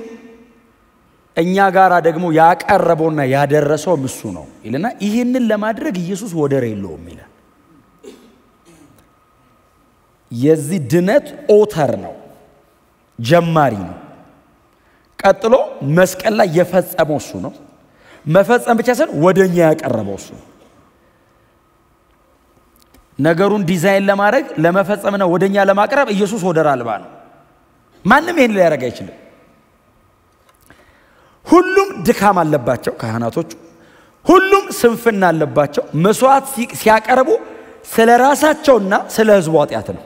እኛ ጋራ ደግሞ ያቀረበውና ያደረሰው እሱ ነው ይልና ይሄንን ለማድረግ ኢየሱስ ወደር የለውም ይላል የዚህ ድነት ኦተር ነው ጀማሪ ነው ቀጥሎ መስቀል ላይ የፈጸመው እሱ ነው መፈጸም ብቻ ሳይሆን ወደኛ ያቀረበው እሱ ነገሩን ዲዛይን ለማድረግ ለመፈጸምና ወደኛ ለማቅረብ ኢየሱስ ወደር አልባ ነው ማንም ይሄን ሊያደርግ አይችልም ሁሉም ድካም አለባቸው ካህናቶቹ ሁሉም ስንፍና አለባቸው መስዋዕት ሲያቀርቡ ስለራሳቸውና ስለ ሕዝቡ ኃጢአት ነው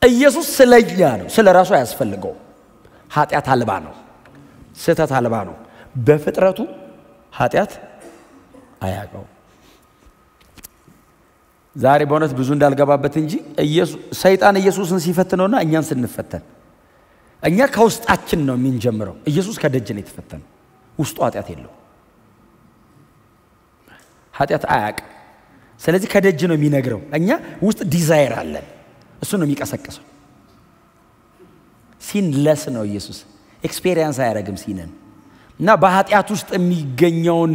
ኢየሱስ ስለኛ ነው ስለራሱ አያስፈልገው ኃጢአት አልባ ነው ስህተት አልባ ነው በፍጥረቱ ኃጢአት አያውቀው ዛሬ በእውነት ብዙ እንዳልገባበት እንጂ ሰይጣን ኢየሱስን ሲፈትነውና እኛን ስንፈተን እኛ ከውስጣችን ነው የምንጀምረው ኢየሱስ ከደጅ ነው የተፈተነው ውስጡ ኃጢአት የለው ኃጢአት አያውቅም ስለዚህ ከደጅ ነው የሚነግረው እኛ ውስጥ ዲዛይር አለን እሱ ነው የሚቀሰቅሰው ሲንለስ ነው ኢየሱስ ኤክስፒሪየንስ አያረግም ሲነን እና በኃጢአት ውስጥ የሚገኘውን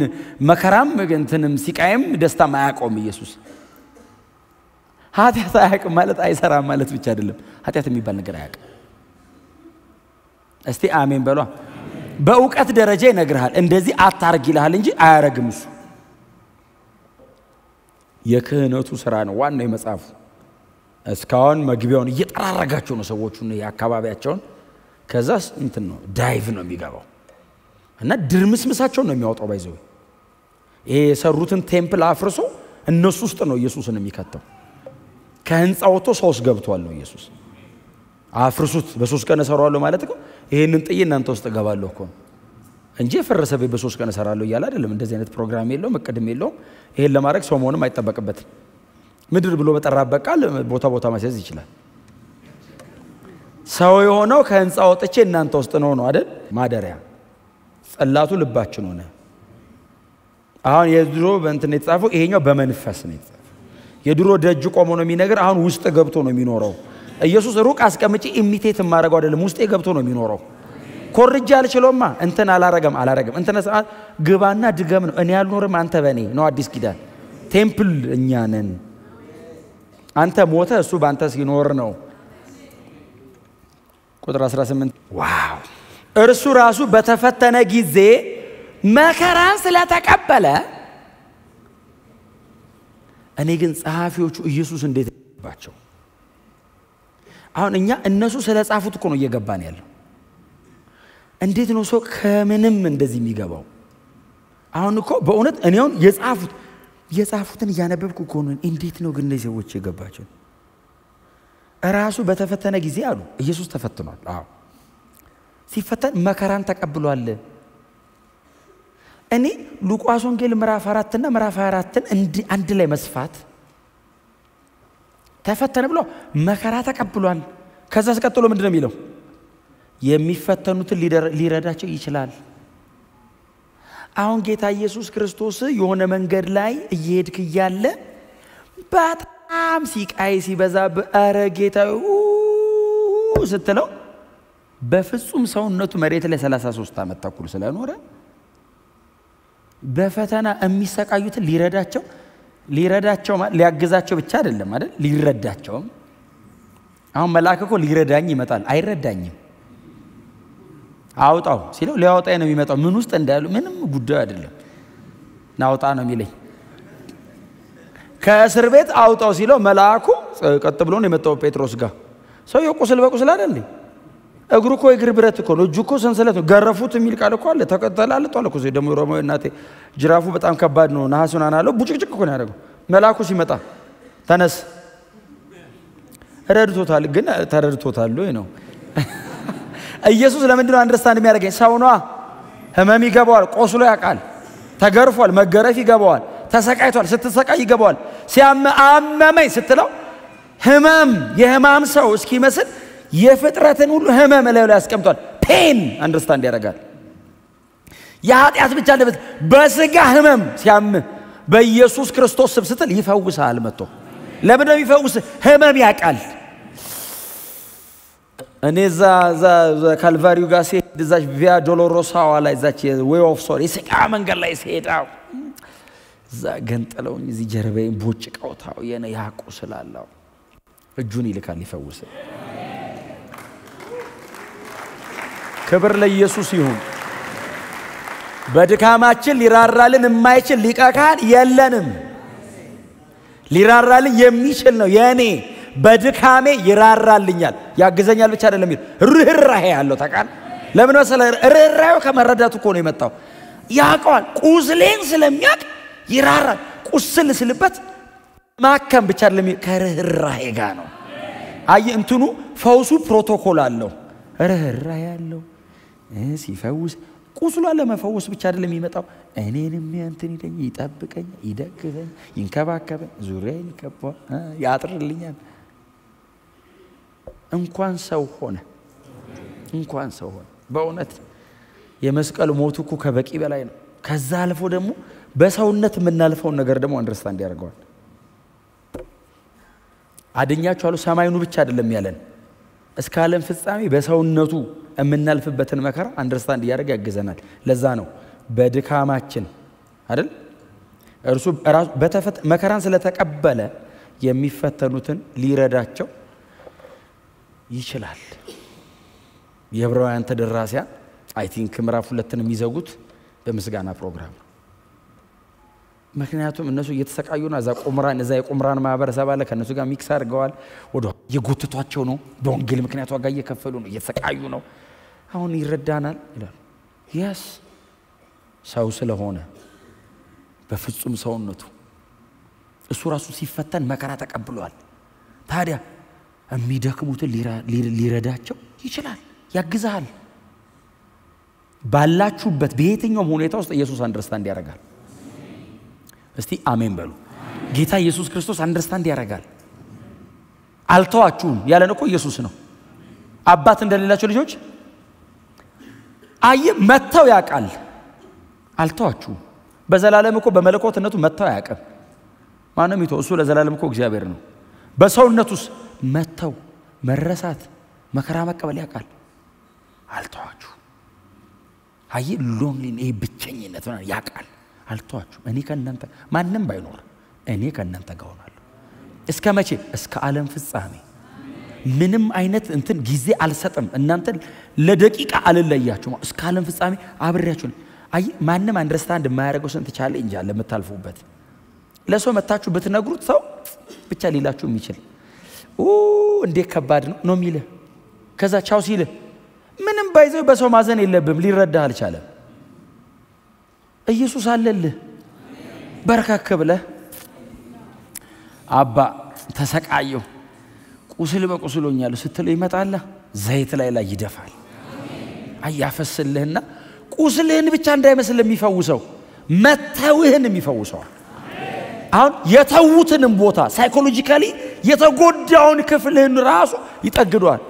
መከራም እንትንም ሲቃየም ደስታም አያውቀውም ኢየሱስ ኃጢአት አያውቅም ማለት አይሰራም ማለት ብቻ አይደለም ኃጢአት የሚባል ነገር አያውቅም እስቲ አሜን በሏ በእውቀት ደረጃ ይነግርሃል እንደዚህ አታርግ ይልሃል እንጂ አያረግም እሱ የክህነቱ ስራ ነው ዋናው የመጽሐፉ እስካሁን መግቢያውን እየጠራረጋቸው ነው ሰዎቹን ያካባቢያቸውን ከዛስ እንትን ነው ዳይቭ ነው የሚገባው እና ድርምስምሳቸው ነው የሚያወጣው ባይዘው ይሄ የሰሩትን ቴምፕል አፍርሶ እነሱ ውስጥ ነው ኢየሱስን የሚከተው ከህንጻው ወጥቶ ሶስት ገብቷል ነው ኢየሱስ አፍርሱት በሶስት ቀን እሰራዋለሁ ማለት ነው ይሄንን ጥዬ እናንተ ውስጥ ገባለሁ እኮ እንጂ ፈረሰ በሶስት ቀን እሰራለሁ ይያል አይደለም እንደዚህ አይነት ፕሮግራም የለውም መቀደም የለውም ይሄን ለማድረግ ሰው መሆንም አይተበቅበትም ምድር ብሎ በጠራበት ቃል ቦታ ማስያዝ ይችላል ሰው የሆነው ከህንጻው ወጥቼ እናንተ ውስጥ ነው አይደል ማደሪያ ጸላቱ ልባችን ሆነ አሁን የድሮ በእንትን የተጻፈው ይሄኛው በመንፈስ ነው የተጻፈው የድሮ ደጅ ቆሞ ነው የሚነገር አሁን ውስጥ ገብቶ ነው የሚኖረው ኢየሱስ ሩቅ አስቀምጪ ኢሚቴት ማድረግ አይደለም ውስጤ ገብቶ ነው የሚኖረው ኮርጅ አልችሎማ እንትን አላረገም እንትን ግባና ድገም ነው እኔ ያልኖርም አንተ በኔ ነው አዲስ ኪዳን ቴምፕል እኛ ነን አንተ ሞተ እሱ ባንተ ሲኖር ነው ቁጥር 18 ዋው እርሱ ራሱ በተፈተነ ጊዜ መከራን ስለተቀበለ እኔ ግን ጸሐፊዎቹ ኢየሱስ እንዴት ይባቸው አሁን እኛ እነሱ ስለጻፉት እኮ ነው እየገባን ያለው እንዴት ነው ሰው ከምንም እንደዚህ የሚገባው አሁን እኮ በእውነት እኔው የጻፉትን ያነበብኩ እኮ ነው እንዴት ነው ግን እነዚህ ሰዎች የገባቸው ራሱ በተፈተነ ጊዜ አሉ ኢየሱስ ተፈትኗል አዎ ሲፈተን መከራን ተቀብሏል እኔ ሉቃስ ወንጌል ምዕራፍ 4 እና ምዕራፍ 24 አንድ ላይ መስፋት ተፈተነ ብሎ መከራ ተቀብሏል ከዛስ ቀጥሎ ምንድነው የሚለው የሚፈተኑትን ሊረዳቸው ይችላል አሁን ጌታ ኢየሱስ ክርስቶስ የሆነ መንገድ ላይ እየሄድክ ያለ በጣም ሲቃይ ሲበዛ አረ ጌታው ስትለው በፍጹም ሰውነቱ መሬት ላይ 33 ዓመት ተኩል ስለኖረ በፈተና የሚሰቃዩትን ሊረዳቸው ሊያግዛቸው ብቻ አይደለም አይደል ሊረዳቸው አሁን መልአክ እኮ ሊረዳኝ ይመጣል አይረዳኝም አውጣው ሲለው ሊያወጣኝ ነው የሚመጣው ምን ውስጥ እንዳሉ ምንም ጉዳይ አይደለም ናውጣ ነው የሚለኝ ከእስር ቤት አውጣው ሲለው መልአኩ ቀጥ ብሎ ነው የመጣው ጴጥሮስ ጋር ሰው የቁስል በቁስል አይደል እግሩ እኮ እግር ብረት እኮ ነው እጁ እኮ ሰንሰለት ነው ገረፉት የሚል ቃል እኮ አለ ተቀጠላል ጧልኩ ዘይ ደሞ ሮማዊ እናቴ ጅራፉ በጣም ከባድ ነው ነሐሱን አናለው ቡጭቅጭቅ እኮ ነው ያደረገው መልአኩ ሲመጣ ተነስ ረድቶታል ግን ተረድቶታል ወይ ነው ኢየሱስ ለምንድን ነው አንደርስታንድ የሚያደርገኝ ሰው ነው ህመም ይገባዋል ቆስሎ ያቃል ተገርፏል መገረፍ ይገባዋል ተሰቃይቷል ስትሰቃይ ይገባዋል ሲያመመኝ ስትለው ህመም የህመም ሰው እስኪመስል የፍጥረትን ሁሉ ህመም ላይ ያስቀምጧል ፔን አንደርስታንድ ያደርጋል የኃጢአት ብቻ ለበት በስጋ ህመም ሲያም በኢየሱስ ክርስቶስ ስም ስትል ይፈውሳል መጥቶ ለምን ነው ይፈውስ ህመም ያቃል እኔ ዛ ካልቫሪው ጋር ሲሄድ ዛች ቪያ ዶሎሮሳዋ ላይ ዛች ዌይ ኦፍ ሶሪ ስቃ መንገድ ላይ ሲሄዳው ዛ ገንጠለውኝ እዚህ ጀርባዬን ቦጭቀውታው የኔ ያቁ ስላለው እጁን ይልካል ይፈውስ ክብር ለኢየሱስ ይሁን በድካማችን ሊራራልን የማይችል ሊቀ ካህን የለንም ሊራራልን የሚችል ነው የኔ በድካሜ ይራራልኛል ያግዘኛል ብቻ አይደለም ርህራሄ ያለው ታቃል ለምን ወሰለ ርህራሄው ከመረዳቱ እኮ ነው የመጣው ያውቀዋል ቁስሌን ስለሚያቅ ይራራል ቁስል ስልበት ማከም ብቻ አይደለም ከርህራሄ ጋር ነው አይ እንትኑ ፈውሱ ፕሮቶኮል አለው ርህራሄ ያለው ሲፈውስ ቁስሉ ለመፈወስ ብቻ አይደለም የሚመጣው እኔንም እንትን ይደኝ ይጠብቀኝ ይደግፈኝ ይንከባከበኝ ዙሪያዬን ይከባ ያጥርልኛል እንኳን ሰው ሆነ በእውነት የመስቀል ሞቱ እኮ ከበቂ በላይ ነው ከዛ አልፎ ደግሞ በሰውነት የምናልፈው ነገር ደግሞ አንደርስታንድ ያደርጋል አደኛችኋለሁ ሰማዩኑ ብቻ አይደለም ያለን እስከ ዓለም ፍጻሜ በሰውነቱ የምናልፍበትን መከራ አንደርስታንድ ያደርግ ያገዘናል ለዛ ነው በድካማችን አይደል እርሱ ራሱ መከራን ስለተቀበለ የሚፈተኑትን ሊረዳቸው ይችላል የዕብራውያን ተደራሲያን አይ ቲንክ ምዕራፍ 2ን የሚዘጉት በምስጋና ፕሮግራም ምክንያቱም እነሱ እየተሰቃዩ ነው እዛ የቁምራን ማህበረሰብ አለ ከነሱ ጋር ሚክስ አድርገዋል ወደ የጎትቷቸው ነው በወንጌል ምክንያት ዋጋ እየከፈሉ ነው እየተሰቃዩ ነው አሁን ይረዳናል ይላል yes ሰው ስለሆነ በፍጹም ሰውነቱ እሱ ራሱ ሲፈተን መከራ ተቀብሏል ታዲያ የሚደክሙትን ሊረዳቸው ይችላል ያግዛል ባላችሁበት በየትኛውም ሁኔታ ውስጥ ኢየሱስ አንደርስታንድ ያደርጋል እስቲ አሜን በሉ ጌታ ኢየሱስ ክርስቶስ አንደርስታንድ ያደርጋል አልተዋችሁም ያለን እኮ ኢየሱስ ነው አባት እንደሌላቸው ልጆች አይ መተው ያቃል አልተዋችሁም በዘላለም እኮ በመለኮትነቱ መተው ያቀም ማንም ይተው እሱ ለዘላለም እኮ እግዚአብሔር ነው በሰውነቱስ መተው መረሳት መከራ መቀበል ያቃል አልተዋችሁ አይ ሎንሊ ብቸኝነት ያቃል አልተዋችሁ እኔ ከእናንተ ማንንም ባይኖር እኔ ከእናንተ ጋር ሆናለሁ እስከ መቼ እስከ ዓለም ፍጻሜ ምንም አይነት እንትን ጊዜ አልሰጥም እናንተ ለደቂቃ አልለያችሁ እስከ ዓለም ፍጻሜ አብሬያችሁ አይ ማንንም አንደርስታንድ የማያደርገው ስንት ቻሌንጅ አለ መታልፉበት ለሰው መታችሁ ብትነግሩት ሰው ብቻ ሊላችሁ የሚችል እንዴ ከባድ ነው የሚል ከዛ ቻው ሲል ምንም ባይዘው በሰው ማዘን የለብም ሊረዳህ አልቻለም ኢየሱስ አለልህ በረከክ ብለህ አባ ተሰቃየው ቁስል በቁስሎኛል ስትለው ይመጣል ዘይት ላይ ይደፋል አያፈስልህና ቁስልህን ብቻ እንዳይመስል የሚፈውሰው መተውህን የሚፈውሰው አሁን የተውትንም ቦታ ሳይኮሎጂካሊ የተጎዳውን ክፍልህን ራሱ ይጠግዷል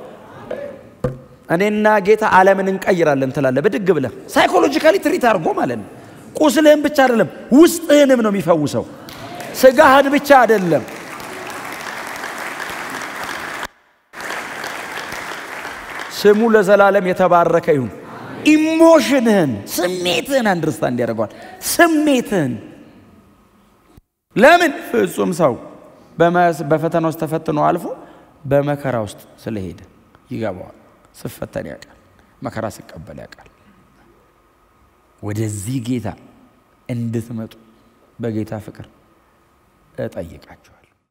እኔና ጌታ ዓለምን እንቀይራለን ተላለ በድግ ብለህ ሳይኮሎጂካሊ ትሪት አድርጎ ማለት ነው ቁስልህን ብቻ አይደለም ውስጥህንም ነው የሚፈውሰው ስጋህን ብቻ አይደለም ስሙ ለዘላለም የተባረከ ይሁን ኢሞሽንህን ስሜትህን አንደርስታንድ ያደርጋል ስሜትህን ለምን ፍጹም ሰው በፈተና ውስጥ ተፈትኖ አልፎ በመከራ ውስጥ ስለሄደ ይገባዋል ስፈተን ያውቃል መከራ ሲቀበል ያውቃል ወደዚህ ጌታ እንድትመጡ በጌታ ፍቅር እጠይቃችኋለሁ